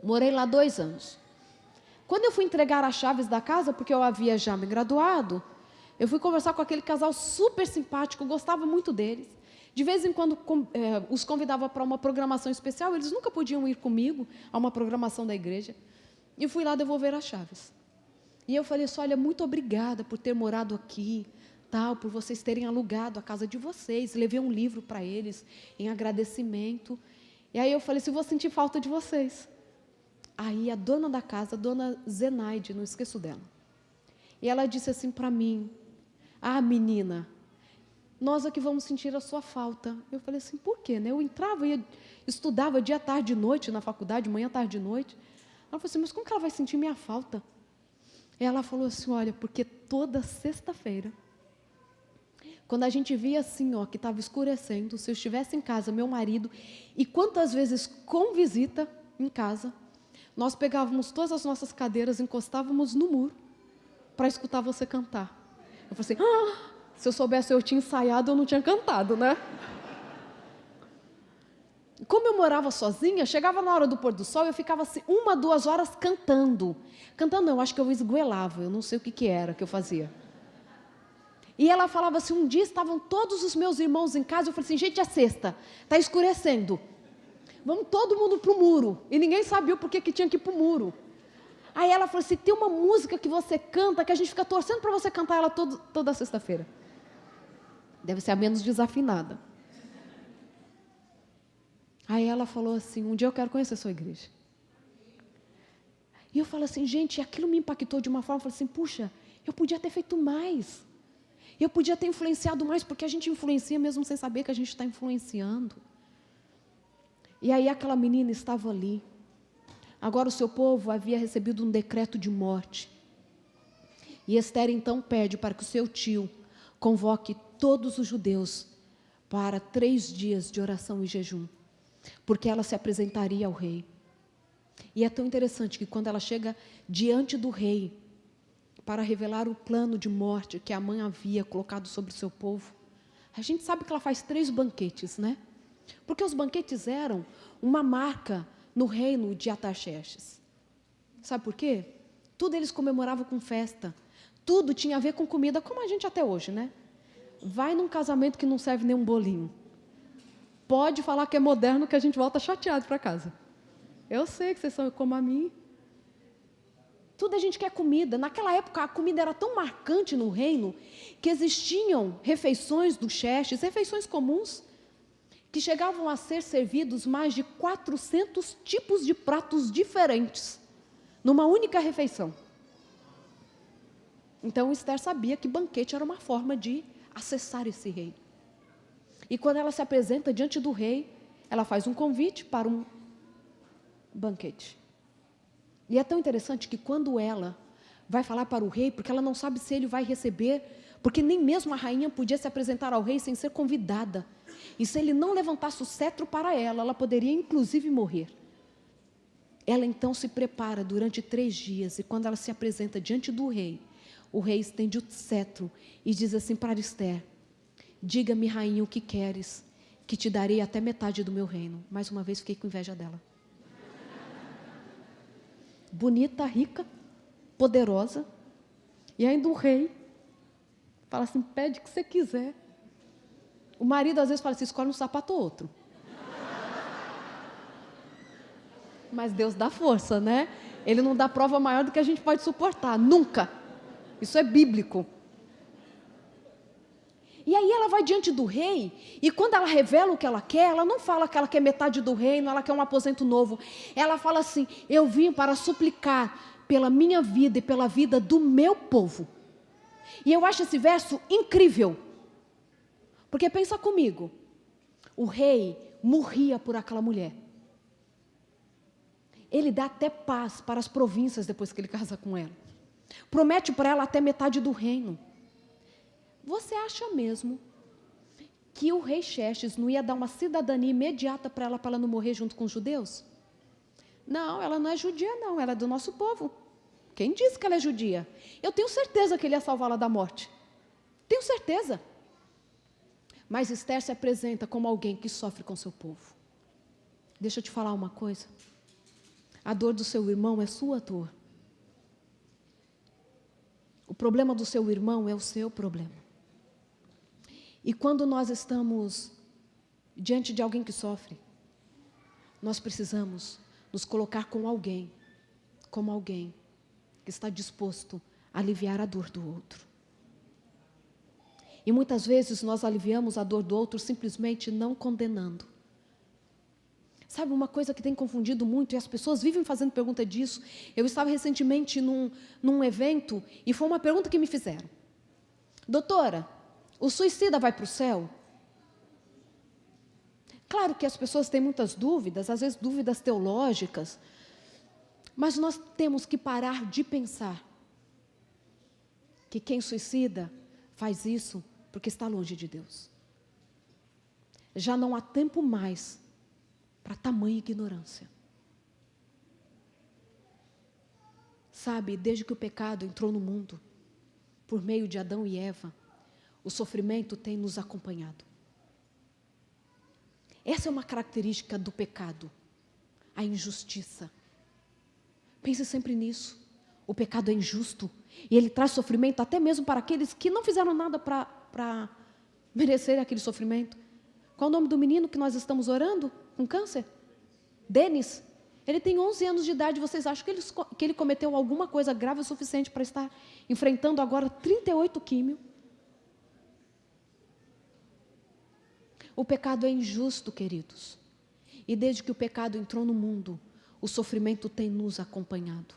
Morei lá 2 anos. Quando eu fui entregar as chaves da casa, porque eu havia já me graduado, eu fui conversar com aquele casal super simpático, gostava muito deles. De vez em quando os convidava para uma programação especial, eles nunca podiam ir comigo a uma programação da igreja. E fui lá devolver as chaves. E eu falei assim, olha, muito obrigada por ter morado aqui, tal, por vocês terem alugado a casa de vocês. Levei um livro para eles em agradecimento. E aí eu falei assim, vou sentir falta de vocês. Aí a dona da casa, a dona Zenaide, não esqueço dela. E ela disse assim para mim, ah, menina, nós aqui vamos sentir a sua falta. Eu falei assim, por quê? Né? Eu entrava e estudava dia, tarde e noite na faculdade, manhã, tarde e noite. Ela falou assim, mas como que ela vai sentir minha falta? E ela falou assim, olha, porque toda sexta-feira, quando a gente via assim, ó, que estava escurecendo, se eu estivesse em casa, meu marido, e quantas vezes com visita em casa, nós pegávamos todas as nossas cadeiras, encostávamos no muro para escutar você cantar. Eu falei assim, se eu soubesse eu tinha ensaiado, eu não tinha cantado, né? Como eu morava sozinha, chegava na hora do pôr do sol, eu ficava assim, 1, 2 horas cantando. Cantando, eu acho que eu esgoelava, eu não sei o que era que eu fazia. E ela falava assim, um dia estavam todos os meus irmãos em casa, eu falei assim, gente, é sexta, está escurecendo. Vamos todo mundo para o muro. E ninguém sabia o porquê que tinha que ir para o muro. Aí ela falou assim, tem uma música que você canta, que a gente fica torcendo para você cantar ela toda sexta-feira. Deve ser a menos desafinada. Aí ela falou assim, um dia eu quero conhecer a sua igreja. E eu falei assim, gente, aquilo me impactou de uma forma, eu falei assim, puxa, eu podia ter feito mais. Eu podia ter influenciado mais, porque a gente influencia mesmo sem saber que a gente está influenciando. E aí aquela menina estava ali. Agora o seu povo havia recebido um decreto de morte. E Esther então pede para que o seu tio convoque todos os judeus para 3 dias de oração e jejum, porque ela se apresentaria ao rei. E é tão interessante que quando ela chega diante do rei para revelar o plano de morte que a mãe havia colocado sobre o seu povo, a gente sabe que ela faz 3 banquetes, né? Porque os banquetes eram uma marca no reino de Artaxerxes. Sabe por quê? Tudo eles comemoravam com festa. Tudo tinha a ver com comida, como a gente até hoje, né? Vai num casamento que não serve nem um bolinho. Pode falar que é moderno que a gente volta chateado para casa. Eu sei que vocês são como a mim. Tudo a gente quer comida. Naquela época a comida era tão marcante no reino que existiam refeições do Xerxes, refeições comuns, que chegavam a ser servidos mais de 400 tipos de pratos diferentes, numa única refeição. Então Esther sabia que banquete era uma forma de acessar esse rei. E quando ela se apresenta diante do rei, ela faz um convite para um banquete. E é tão interessante que quando ela vai falar para o rei, porque ela não sabe se ele vai receber, porque nem mesmo a rainha podia se apresentar ao rei sem ser convidada. E se ele não levantasse o cetro para ela, ela poderia inclusive morrer. Ela então se prepara durante 3 dias, e quando ela se apresenta diante do rei, o rei estende o cetro e diz assim para Esther: diga-me, rainha, o que queres, que te darei até metade do meu reino. Mais uma vez fiquei com inveja dela. Bonita, rica, poderosa, e ainda o rei fala assim: pede o que você quiser. O marido às vezes fala assim: escolhe um sapato ou outro. Mas Deus dá força, né? Ele não dá prova maior do que a gente pode suportar, nunca. Isso é bíblico. E aí ela vai diante do rei, e quando ela revela o que ela quer, ela não fala que ela quer metade do reino, ela quer um aposento novo. Ela fala assim: eu vim para suplicar pela minha vida e pela vida do meu povo. E eu acho esse verso incrível. Porque pensa comigo, o rei morria por aquela mulher. Ele dá até paz para as províncias depois que ele casa com ela. Promete para ela até metade do reino. Você acha mesmo que o rei Xerxes não ia dar uma cidadania imediata para ela não morrer junto com os judeus? Não, ela não é judia não, ela é do nosso povo. Quem disse que ela é judia? Eu tenho certeza que ele ia salvá-la da morte. Tenho certeza. Mas Esther se apresenta como alguém que sofre com seu povo. Deixa eu te falar uma coisa. A dor do seu irmão é sua dor. O problema do seu irmão é o seu problema. E quando nós estamos diante de alguém que sofre, nós precisamos nos colocar como alguém que está disposto a aliviar a dor do outro. E muitas vezes nós aliviamos a dor do outro simplesmente não condenando. Sabe uma coisa que tem confundido muito, e as pessoas vivem fazendo pergunta disso. Eu estava recentemente num evento, e foi uma pergunta que me fizeram: doutora, o suicida vai para o céu? Claro que as pessoas têm muitas dúvidas, às vezes dúvidas teológicas, mas nós temos que parar de pensar que quem suicida faz isso porque está longe de Deus. Já não há tempo mais para tamanha ignorância. Sabe, desde que o pecado entrou no mundo, por meio de Adão e Eva, o sofrimento tem nos acompanhado. Essa é uma característica do pecado, a injustiça. Pense sempre nisso. O pecado é injusto e ele traz sofrimento até mesmo para aqueles que não fizeram nada para merecer aquele sofrimento. Qual o nome do menino que nós estamos orando com câncer? Denis. Ele tem 11 anos de idade. Vocês acham que ele cometeu alguma coisa grave o suficiente para estar enfrentando agora 38 químio? O pecado é injusto, queridos. E desde que o pecado entrou no mundo, o sofrimento tem nos acompanhado.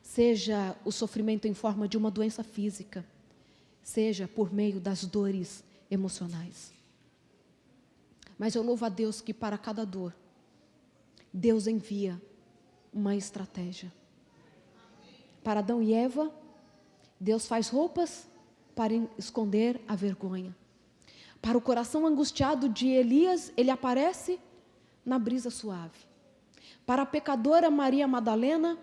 Seja o sofrimento em forma de uma doença física, seja por meio das dores emocionais. Mas eu louvo a Deus que para cada dor, Deus envia uma estratégia. Para Adão e Eva, Deus faz roupas para esconder a vergonha. Para o coração angustiado de Elias, ele aparece na brisa suave. Para a pecadora Maria Madalena,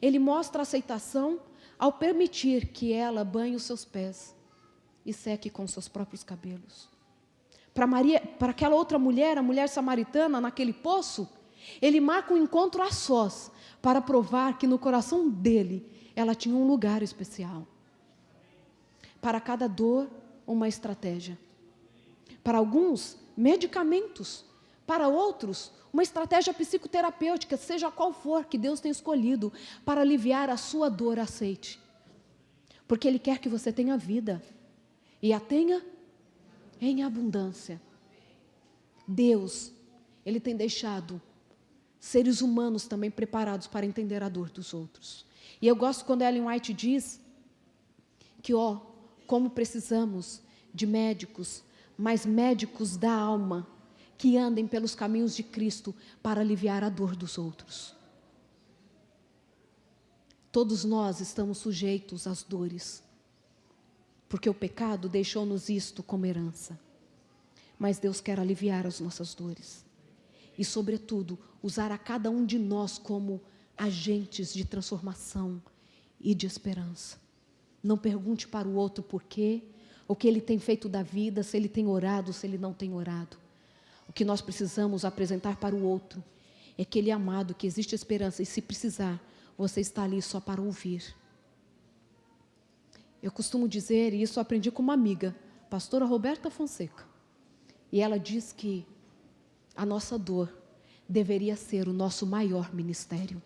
ele mostra aceitação ao permitir que ela banhe os seus pés e seque com seus próprios cabelos. Para aquela outra mulher, a mulher samaritana, naquele poço, ele marca um encontro a sós para provar que no coração dele ela tinha um lugar especial. Para cada dor, uma estratégia. Para alguns, medicamentos. Para outros, uma estratégia psicoterapêutica, seja qual for que Deus tenha escolhido para aliviar a sua dor, aceite. Porque Ele quer que você tenha vida e a tenha em abundância. Deus, Ele tem deixado seres humanos também preparados para entender a dor dos outros. E eu gosto quando Ellen White diz que, como precisamos de médicos, mas médicos da alma, que andem pelos caminhos de Cristo para aliviar a dor dos outros. Todos nós estamos sujeitos às dores, porque o pecado deixou-nos isto como herança. Mas Deus quer aliviar as nossas dores. e, sobretudo, usar a cada um de nós como agentes de transformação e de esperança. Não pergunte para o outro por quê, o que ele tem feito da vida, se ele tem orado, se ele não tem orado. O que nós precisamos apresentar para o outro é que ele é amado, que existe esperança, e se precisar, você está ali só para ouvir. Eu costumo dizer, e isso eu aprendi com uma amiga, pastora Roberta Fonseca, e ela diz que a nossa dor deveria ser o nosso maior ministério.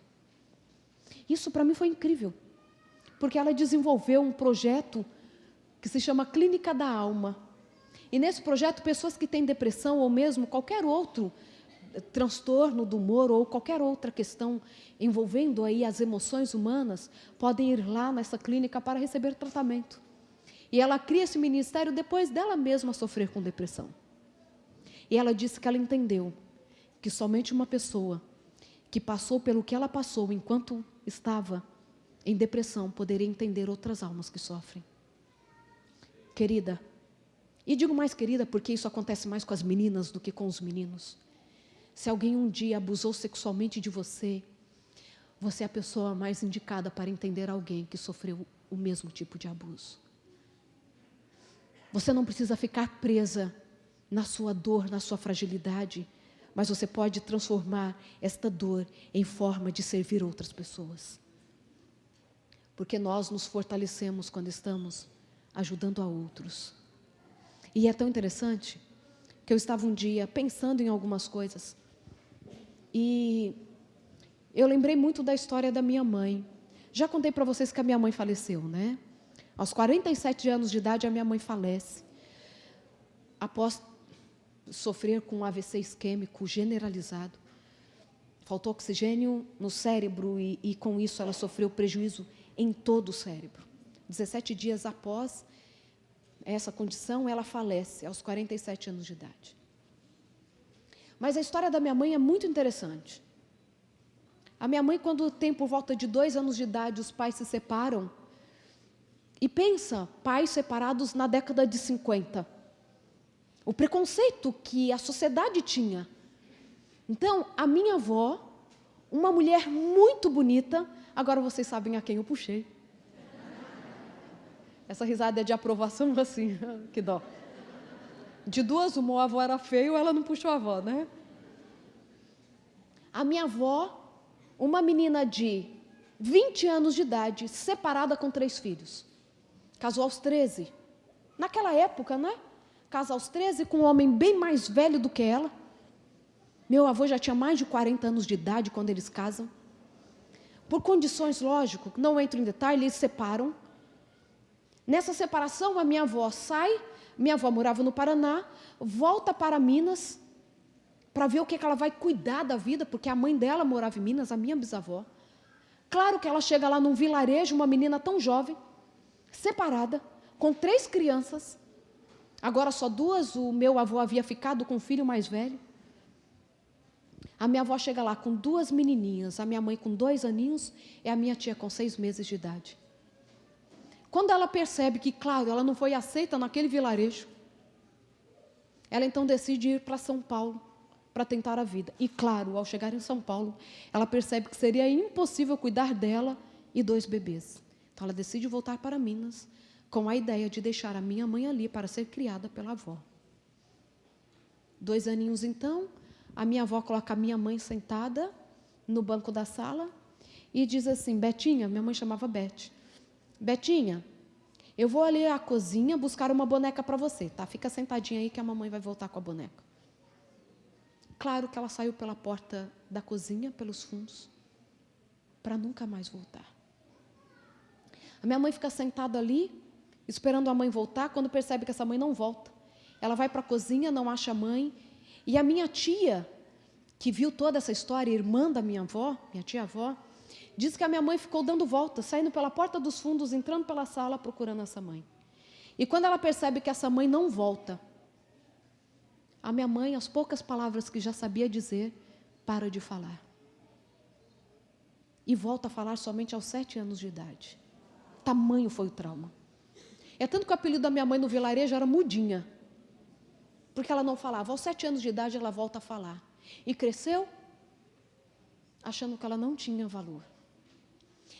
Isso para mim foi incrível, porque ela desenvolveu um projeto que se chama Clínica da Alma. E nesse projeto, pessoas que têm depressão ou mesmo qualquer outro transtorno do humor ou qualquer outra questão envolvendo aí as emoções humanas, podem ir lá nessa clínica para receber tratamento. E ela cria esse ministério depois dela mesma sofrer com depressão. E ela disse que ela entendeu que somente uma pessoa que passou pelo que ela passou enquanto estava em depressão poderia entender outras almas que sofrem. Querida, e digo mais querida porque isso acontece mais com as meninas do que com os meninos. Se alguém um dia abusou sexualmente de você, você é a pessoa mais indicada para entender alguém que sofreu o mesmo tipo de abuso. Você não precisa ficar presa na sua dor, na sua fragilidade, mas você pode transformar esta dor em forma de servir outras pessoas. Porque nós nos fortalecemos quando estamos ajudando a outros. E é tão interessante que eu estava um dia pensando em algumas coisas e eu lembrei muito da história da minha mãe. Já contei para vocês que a minha mãe faleceu, né? Aos 47 anos de idade, a minha mãe falece, após sofrer com um AVC isquêmico generalizado. Faltou oxigênio no cérebro e com isso ela sofreu prejuízo em todo o cérebro. 17 dias após essa condição, ela falece aos 47 anos de idade. Mas a história da minha mãe é muito interessante. A minha mãe, quando tem por volta de 2 anos de idade, os pais se separam. E pensa, pais separados na década de 50. O preconceito que a sociedade tinha. Então, a minha avó, uma mulher muito bonita, agora vocês sabem a quem eu puxei. Essa risada é de aprovação, assim, que dó. De duas, uma, a avó era feia, ela não puxou a avó, né? A minha avó, uma menina de 20 anos de idade, separada com 3 filhos. Casou aos 13. Naquela época, né? Casa aos 13 com um homem bem mais velho do que ela. Meu avô já tinha mais de 40 anos de idade quando eles casam. Por condições, lógico, não entro em detalhe, eles separam. Nessa separação, a minha avó sai, minha avó morava no Paraná, volta para Minas, para ver o que ela vai cuidar da vida, porque a mãe dela morava em Minas, a minha bisavó. Claro que ela chega lá num vilarejo, uma menina tão jovem, separada, com 3 crianças, agora só 2, o meu avô havia ficado com o filho mais velho. A minha avó chega lá com 2 menininhas, a minha mãe com 2 aninhos e a minha tia com 6 meses de idade. Quando ela percebe que, claro, ela não foi aceita naquele vilarejo, ela então decide ir para São Paulo para tentar a vida. E, claro, ao chegar em São Paulo, ela percebe que seria impossível cuidar dela e 2 bebês. Então, ela decide voltar para Minas com a ideia de deixar a minha mãe ali para ser criada pela avó. 2 aninhos, então, a minha avó coloca a minha mãe sentada no banco da sala e diz assim, Betinha, minha mãe chamava Bete, Betinha, eu vou ali à cozinha buscar uma boneca para você, tá? Fica sentadinha aí que a mamãe vai voltar com a boneca. Claro que ela saiu pela porta da cozinha, pelos fundos, para nunca mais voltar. A minha mãe fica sentada ali, esperando a mãe voltar, quando percebe que essa mãe não volta. Ela vai para a cozinha, não acha a mãe, e a minha tia, que viu toda essa história, irmã da minha avó, minha tia-avó, diz que a minha mãe ficou dando voltas, saindo pela porta dos fundos, entrando pela sala, procurando essa mãe. E quando ela percebe que essa mãe não volta, a minha mãe, as poucas palavras que já sabia dizer, para de falar. E volta a falar somente aos 7 anos de idade. Tamanho foi o trauma. É tanto que o apelido da minha mãe no vilarejo era Mudinha. Porque ela não falava. Aos 7 anos de idade, ela volta a falar. E cresceu achando que ela não tinha valor.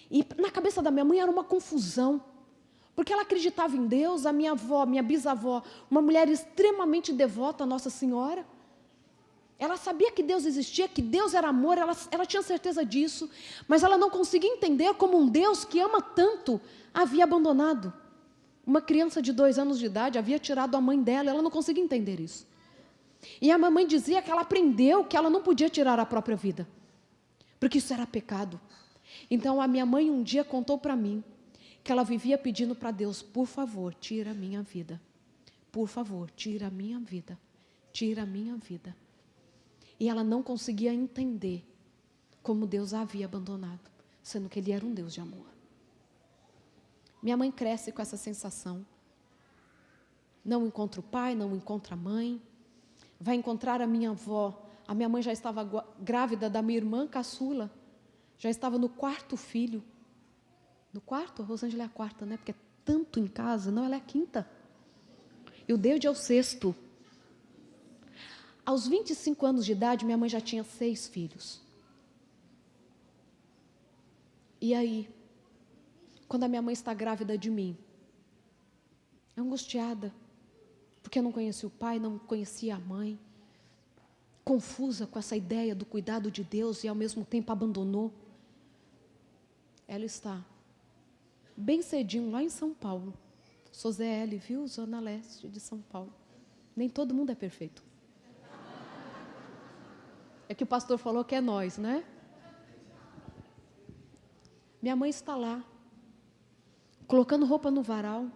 E na cabeça da minha mãe era uma confusão, porque ela acreditava em Deus, a minha avó, minha bisavó, uma mulher extremamente devota a Nossa Senhora. Ela sabia que Deus existia, que Deus era amor, ela tinha certeza disso, mas ela não conseguia entender como um Deus que ama tanto havia abandonado. Uma criança de 2 anos de idade havia tirado a mãe dela, ela não conseguia entender isso. E a mamãe dizia que ela aprendeu que ela não podia tirar a própria vida, porque isso era pecado. Então a minha mãe um dia contou para mim que ela vivia pedindo para Deus, por favor, tira a minha vida. Por favor, tira a minha vida. Tira a minha vida. E ela não conseguia entender como Deus a havia abandonado, sendo que Ele era um Deus de amor. Minha mãe cresce com essa sensação. Não encontra o pai, não encontra a mãe. Vai encontrar a minha avó. A minha mãe já estava grávida da minha irmã caçula. Já estava no 4º filho. No 4º? A Rosângela é a 4ª, né? Porque é tanto em casa. Não, ela é a 5ª. E o David é o 6º. Aos 25 anos de idade, minha mãe já tinha 6 filhos. E aí, quando a minha mãe está grávida de mim, angustiada, porque eu não conhecia o pai, não conhecia a mãe, confusa com essa ideia do cuidado de Deus e ao mesmo tempo abandonou, ela está bem cedinho lá em São Paulo. Sou ZL, viu? Zona Leste de São Paulo. Nem todo mundo é perfeito. É que o pastor falou que é nós, né? Minha mãe está lá, colocando roupa no varal.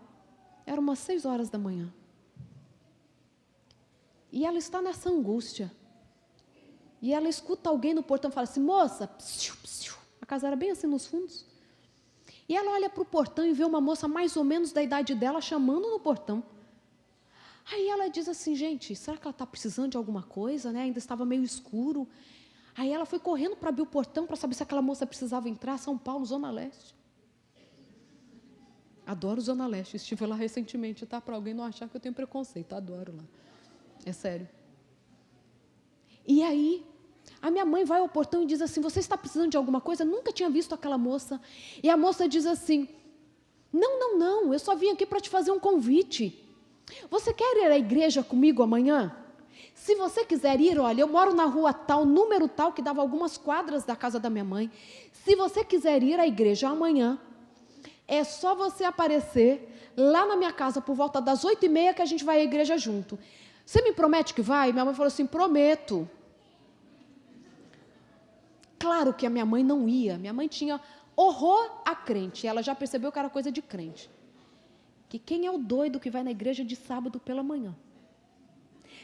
Era umas 6 horas da manhã. E ela está nessa angústia. E ela escuta alguém no portão e fala assim, moça, psiu, psiu. A casa era bem assim nos fundos. E ela olha para o portão e vê uma moça mais ou menos da idade dela chamando no portão. Aí ela diz assim, gente, será que ela está precisando de alguma coisa, né? Ainda estava meio escuro. Aí ela foi correndo para abrir o portão para saber se aquela moça precisava entrar. São Paulo, Zona Leste. Adoro Zona Leste, estive lá recentemente, tá? Para alguém não achar que eu tenho preconceito, adoro lá. É sério. E aí, a minha mãe vai ao portão e diz assim, você está precisando de alguma coisa? Nunca tinha visto aquela moça. E a moça diz assim, não, eu só vim aqui para te fazer um convite. Você quer ir à igreja comigo amanhã? Se você quiser ir, olha, eu moro na rua tal, número tal, que dava algumas quadras da casa da minha mãe. Se você quiser ir à igreja amanhã, é só você aparecer lá na minha casa por volta das 8h30 que a gente vai à igreja junto. Você me promete que vai? Minha mãe falou assim, prometo. Claro que a minha mãe não ia. Minha mãe tinha horror a crente. Ela já percebeu que era coisa de crente. Que quem é o doido que vai na igreja de sábado pela manhã?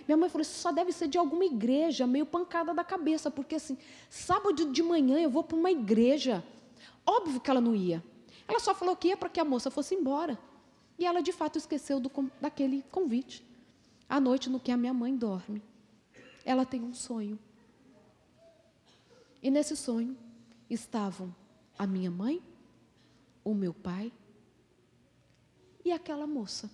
Minha mãe falou, isso só deve ser de alguma igreja, meio pancada da cabeça, porque assim, sábado de manhã eu vou para uma igreja. Óbvio que ela não ia. Ela só falou que ia para que a moça fosse embora. E ela, de fato, esqueceu daquele convite. À noite, no que a minha mãe dorme, ela tem um sonho. E nesse sonho estavam a minha mãe, o meu pai e aquela moça.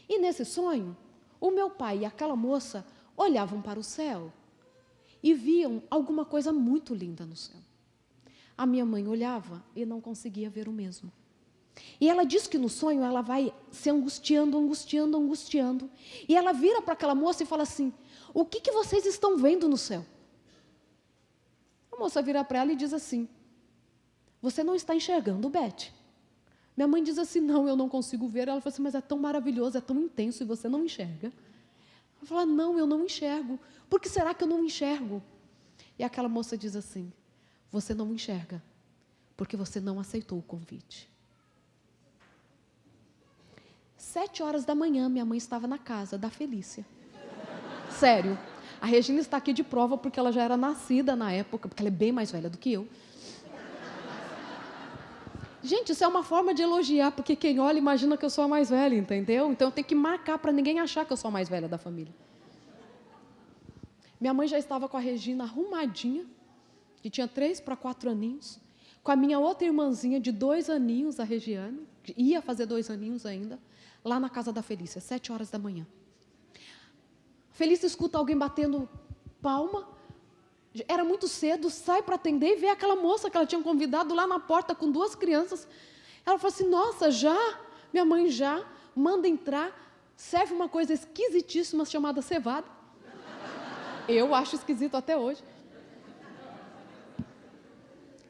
E nesse sonho, o meu pai e aquela moça olhavam para o céu e viam alguma coisa muito linda no céu. A minha mãe olhava e não conseguia ver o mesmo. E ela diz que no sonho ela vai se angustiando. E ela vira para aquela moça e fala assim, o que vocês estão vendo no céu? A moça vira para ela e diz assim, você não está enxergando, Beth? Minha mãe diz assim, não, eu não consigo ver. Ela fala assim, mas é tão maravilhoso, é tão intenso e você não enxerga. Ela fala, não, eu não enxergo. Por que será que eu não enxergo? E aquela moça diz assim, você não enxerga porque você não aceitou o convite. 7 horas da manhã, minha mãe estava na casa da Felícia. Sério. A Regina está aqui de prova porque ela já era nascida na época, porque ela é bem mais velha do que eu. Gente, isso é uma forma de elogiar, porque quem olha imagina que eu sou a mais velha, entendeu? Então eu tenho que marcar para ninguém achar que eu sou a mais velha da família. Minha mãe já estava com a Regina arrumadinha, que tinha 3 para 4 aninhos, com a minha outra irmãzinha de 2 aninhos, a Regiane, que ia fazer 2 aninhos ainda, lá na casa da Felícia, 7 horas da manhã. Felícia escuta alguém batendo palma, era muito cedo, sai para atender e vê aquela moça que ela tinha convidado lá na porta com 2 crianças. Ela falou assim, nossa, já? Minha mãe já manda entrar, serve uma coisa esquisitíssima chamada cevada. Eu acho esquisito até hoje.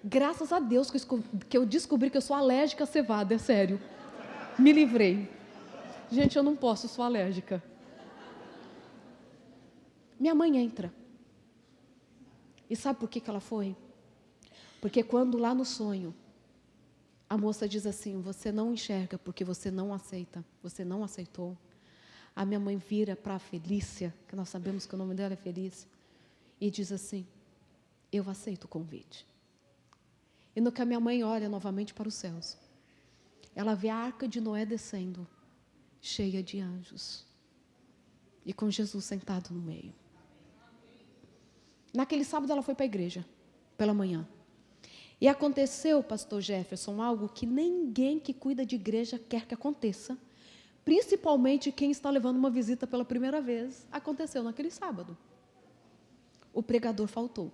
Graças a Deus que eu descobri que eu sou alérgica a cevada, é sério. Me livrei. Gente, eu não posso, eu sou alérgica. Minha mãe entra. E sabe por que ela foi? Porque quando lá no sonho, a moça diz assim, você não enxerga porque você não aceita, você não aceitou. A minha mãe vira para a Felícia, que nós sabemos que o nome dela é Felícia, e diz assim, eu aceito o convite. E no que a minha mãe olha novamente para os céus, ela vê a arca de Noé descendo, cheia de anjos, e com Jesus sentado no meio. Naquele sábado ela foi para a igreja, pela manhã. E aconteceu, pastor Jefferson, algo que ninguém que cuida de igreja quer que aconteça, principalmente quem está levando uma visita pela primeira vez, aconteceu naquele sábado. O pregador faltou.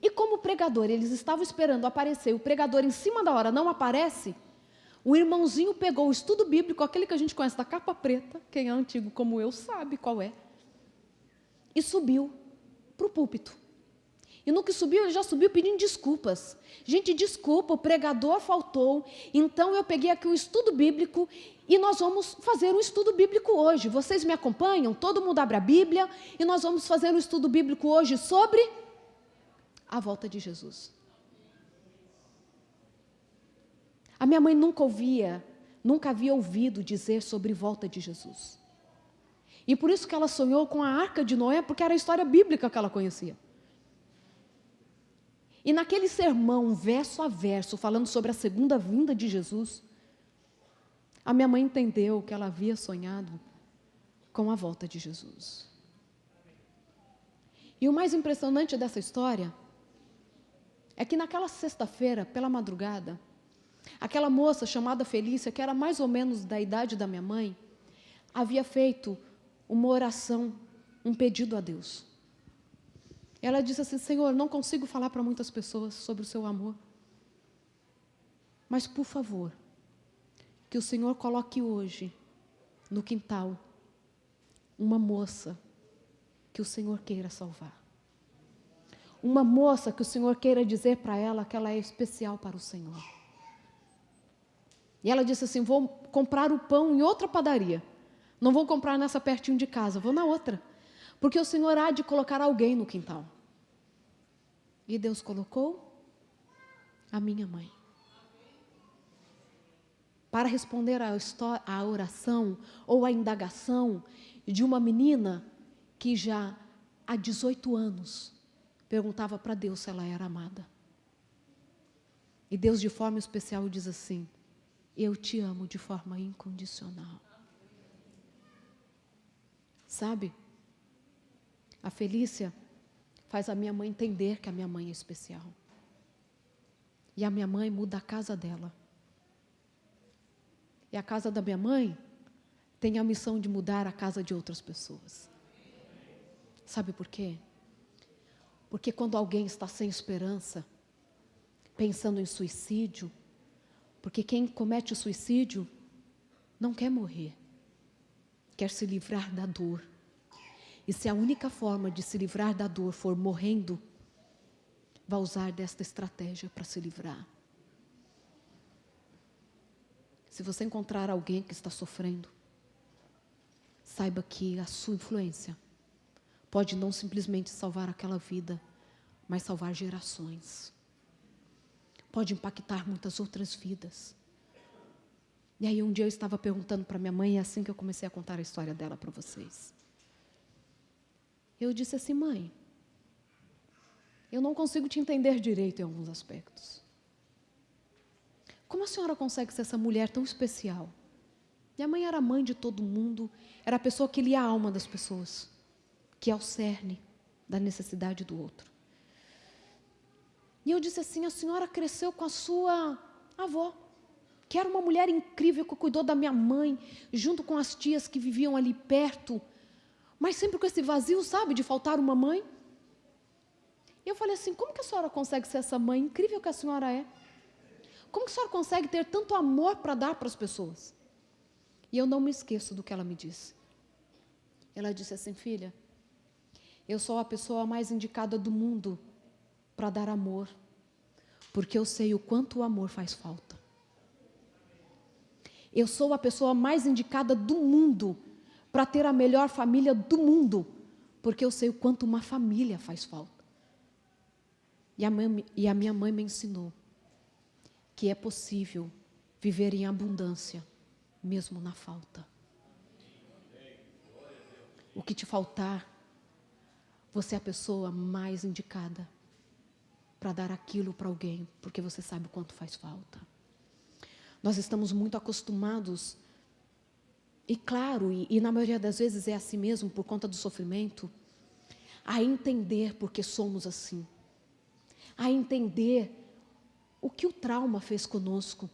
E como o pregador, eles estavam esperando aparecer, o pregador em cima da hora não aparece, o irmãozinho pegou o estudo bíblico, aquele que a gente conhece da capa preta, quem é antigo como eu sabe qual é, e subiu para o púlpito. E no que subiu, ele já subiu pedindo desculpas. Gente, desculpa, o pregador faltou, então eu peguei aqui um estudo bíblico e nós vamos fazer um estudo bíblico hoje. Vocês me acompanham? Todo mundo abre a Bíblia e nós vamos fazer um estudo bíblico hoje sobre a volta de Jesus. A minha mãe nunca havia ouvido dizer sobre volta de Jesus. E por isso que ela sonhou com a arca de Noé, porque era a história bíblica que ela conhecia. E naquele sermão, verso a verso, falando sobre a segunda vinda de Jesus, a minha mãe entendeu que ela havia sonhado com a volta de Jesus. E o mais impressionante dessa história é que naquela sexta-feira, pela madrugada, aquela moça chamada Felícia, que era mais ou menos da idade da minha mãe, havia feito uma oração, um pedido a Deus. Ela disse assim, Senhor, não consigo falar para muitas pessoas sobre o seu amor, mas por favor, que o Senhor coloque hoje, no quintal, uma moça que o Senhor queira salvar. Uma moça que o Senhor queira dizer para ela que ela é especial para o Senhor. E ela disse assim, vou comprar o pão em outra padaria. Não vou comprar nessa pertinho de casa, vou na outra. Porque o Senhor há de colocar alguém no quintal. E Deus colocou a minha mãe. Para responder à oração ou à indagação de uma menina que já há 18 anos perguntava para Deus se ela era amada. E Deus de forma especial diz assim, eu te amo de forma incondicional. Sabe? A Felícia faz a minha mãe entender que a minha mãe é especial. E a minha mãe muda a casa dela. E a casa da minha mãe tem a missão de mudar a casa de outras pessoas. Sabe por quê? Porque quando alguém está sem esperança, pensando em suicídio, porque quem comete o suicídio não quer morrer, quer se livrar da dor. E se a única forma de se livrar da dor for morrendo, vai usar desta estratégia para se livrar. Se você encontrar alguém que está sofrendo, saiba que a sua influência pode não simplesmente salvar aquela vida, mas salvar gerações. Pode impactar muitas outras vidas. E aí um dia eu estava perguntando para minha mãe, e é assim que eu comecei a contar a história dela para vocês. Eu disse assim, mãe, eu não consigo te entender direito em alguns aspectos. Como a senhora consegue ser essa mulher tão especial? Minha mãe era mãe de todo mundo, era a pessoa que lia a alma das pessoas, que é o cerne da necessidade do outro. E eu disse assim, a senhora cresceu com a sua avó, que era uma mulher incrível, que cuidou da minha mãe, junto com as tias que viviam ali perto, mas sempre com esse vazio, sabe, de faltar uma mãe. E eu falei assim, como que a senhora consegue ser essa mãe incrível que a senhora é? Como que a senhora consegue ter tanto amor para dar para as pessoas? E eu não me esqueço do que ela me disse. Ela disse assim, filha, eu sou a pessoa mais indicada do mundo para dar amor, porque eu sei o quanto o amor faz falta. Eu sou a pessoa mais indicada do mundo para ter a melhor família do mundo, porque eu sei o quanto uma família faz falta. E a minha mãe me ensinou que é possível viver em abundância, mesmo na falta. O que te faltar, você é a pessoa mais indicada para dar aquilo para alguém, porque você sabe o quanto faz falta. Nós estamos muito acostumados, e claro, e na maioria das vezes é assim mesmo, por conta do sofrimento, a entender porque somos assim, a entender o que o trauma fez conosco,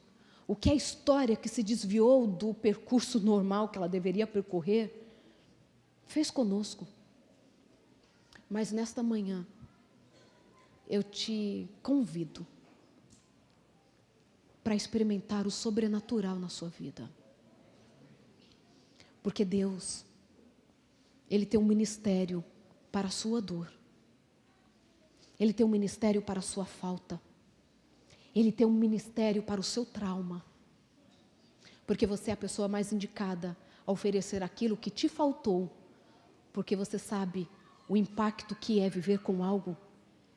o que a história que se desviou do percurso normal que ela deveria percorrer, fez conosco. Mas nesta manhã, eu te convido para experimentar o sobrenatural na sua vida. Porque Deus, Ele tem um ministério para a sua dor. Ele tem um ministério para a sua falta. Ele tem um ministério para o seu trauma. Porque você é a pessoa mais indicada a oferecer aquilo que te faltou. Porque você sabe o impacto que é viver com algo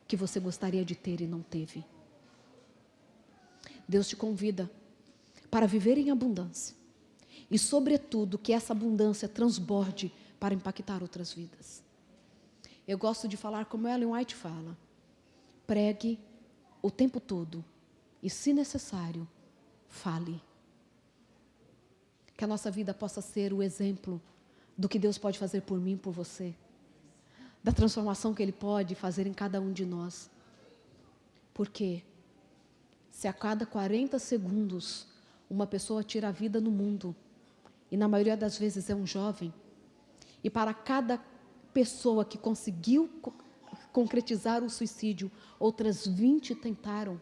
que você gostaria de ter e não teve. Deus te convida para viver em abundância. E, sobretudo, que essa abundância transborde para impactar outras vidas. Eu gosto de falar como Ellen White fala. Pregue o tempo todo. E, se necessário, fale. Que a nossa vida possa ser o exemplo do que Deus pode fazer por mim e por você. Da transformação que Ele pode fazer em cada um de nós. Porque se a cada 40 segundos uma pessoa tira a vida no mundo, e na maioria das vezes é um jovem, e para cada pessoa que conseguiu concretizar o suicídio, outras 20 tentaram,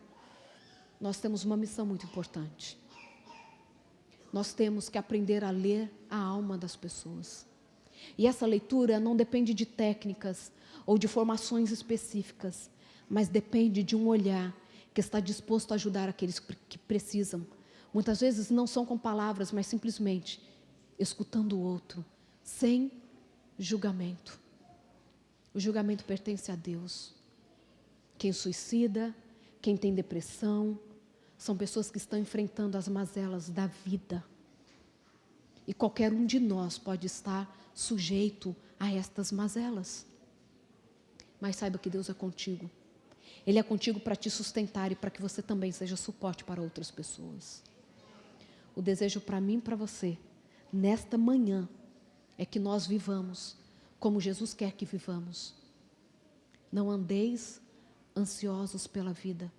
nós temos uma missão muito importante. Nós temos que aprender a ler a alma das pessoas. E essa leitura não depende de técnicas ou de formações específicas, mas depende de um olhar que está disposto a ajudar aqueles que precisam. Muitas vezes não são com palavras, mas simplesmente escutando o outro, sem julgamento. O julgamento pertence a Deus. Quem suicida, quem tem depressão, são pessoas que estão enfrentando as mazelas da vida. E qualquer um de nós pode estar sujeito a estas mazelas. Mas saiba que Deus é contigo. Ele é contigo para te sustentar e para que você também seja suporte para outras pessoas. O desejo para mim e para você, nesta manhã, é que nós vivamos como Jesus quer que vivamos. Não andeis ansiosos pela vida.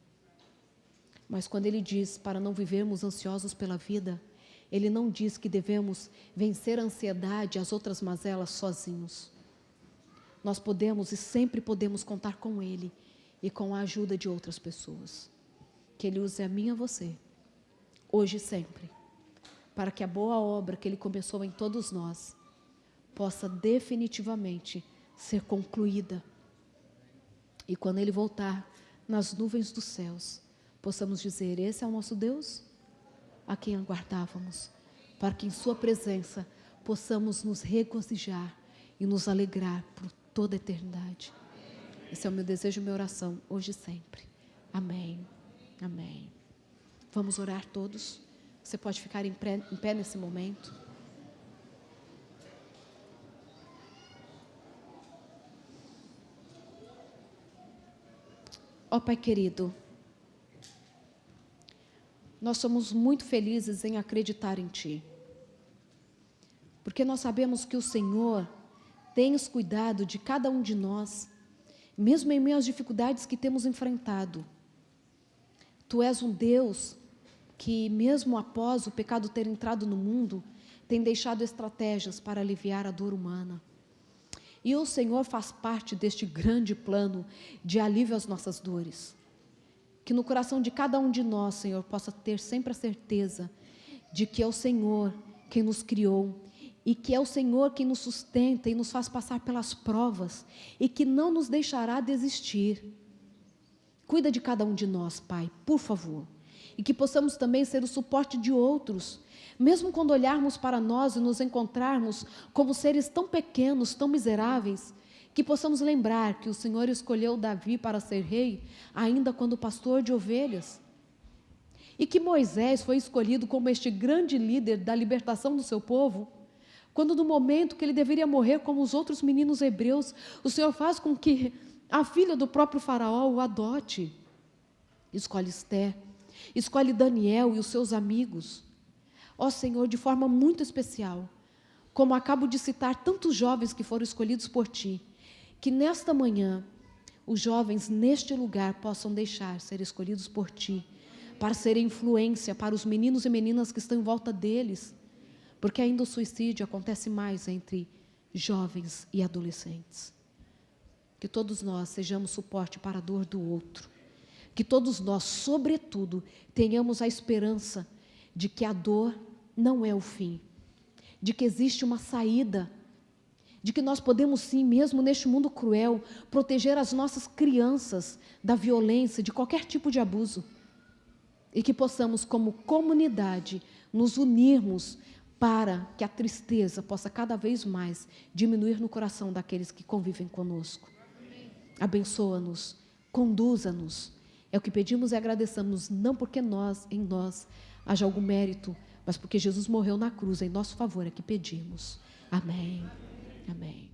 Mas quando Ele diz para não vivermos ansiosos pela vida, Ele não diz que devemos vencer a ansiedade e as outras mazelas sozinhos. Nós podemos e sempre podemos contar com Ele e com a ajuda de outras pessoas. Que Ele use a mim e a você, hoje e sempre, para que a boa obra que Ele começou em todos nós possa definitivamente ser concluída. E quando Ele voltar nas nuvens dos céus, possamos dizer, esse é o nosso Deus, a quem aguardávamos, para que em sua presença possamos nos regozijar e nos alegrar por toda a eternidade. Esse é o meu desejo e minha oração, hoje e sempre. Amém. Amém. Vamos orar todos. Você pode ficar em pé nesse momento. Ó Pai querido, nós somos muito felizes em acreditar em Ti. Porque nós sabemos que o Senhor tens cuidado de cada um de nós, mesmo em meio às dificuldades que temos enfrentado. Tu és um Deus que, mesmo após o pecado ter entrado no mundo, tem deixado estratégias para aliviar a dor humana. E o Senhor faz parte deste grande plano de alívio às nossas dores. Que no coração de cada um de nós, Senhor, possa ter sempre a certeza de que é o Senhor quem nos criou e que é o Senhor quem nos sustenta e nos faz passar pelas provas e que não nos deixará desistir. Cuida de cada um de nós, Pai, por favor. E que possamos também ser o suporte de outros, mesmo quando olharmos para nós e nos encontrarmos como seres tão pequenos, tão miseráveis, que possamos lembrar que o Senhor escolheu Davi para ser rei, ainda quando pastor de ovelhas. E que Moisés foi escolhido como este grande líder da libertação do seu povo, quando no momento que ele deveria morrer como os outros meninos hebreus, o Senhor faz com que a filha do próprio faraó o adote. Escolhe Esté, escolhe Daniel e os seus amigos. Ó Senhor, de forma muito especial, como acabo de citar tantos jovens que foram escolhidos por Ti, que nesta manhã, os jovens neste lugar possam deixar ser escolhidos por Ti, para serem influência para os meninos e meninas que estão em volta deles, porque ainda o suicídio acontece mais entre jovens e adolescentes. Que todos nós sejamos suporte para a dor do outro, que todos nós, sobretudo, tenhamos a esperança de que a dor não é o fim, de que existe uma saída, de que nós podemos sim, mesmo neste mundo cruel, proteger as nossas crianças da violência, de qualquer tipo de abuso, e que possamos, como comunidade, nos unirmos para que a tristeza possa cada vez mais diminuir no coração daqueles que convivem conosco. Abençoa-nos, conduza-nos. É o que pedimos e agradecemos, não porque em nós haja algum mérito, mas porque Jesus morreu na cruz em nosso favor, é que pedimos. Amém. Amém.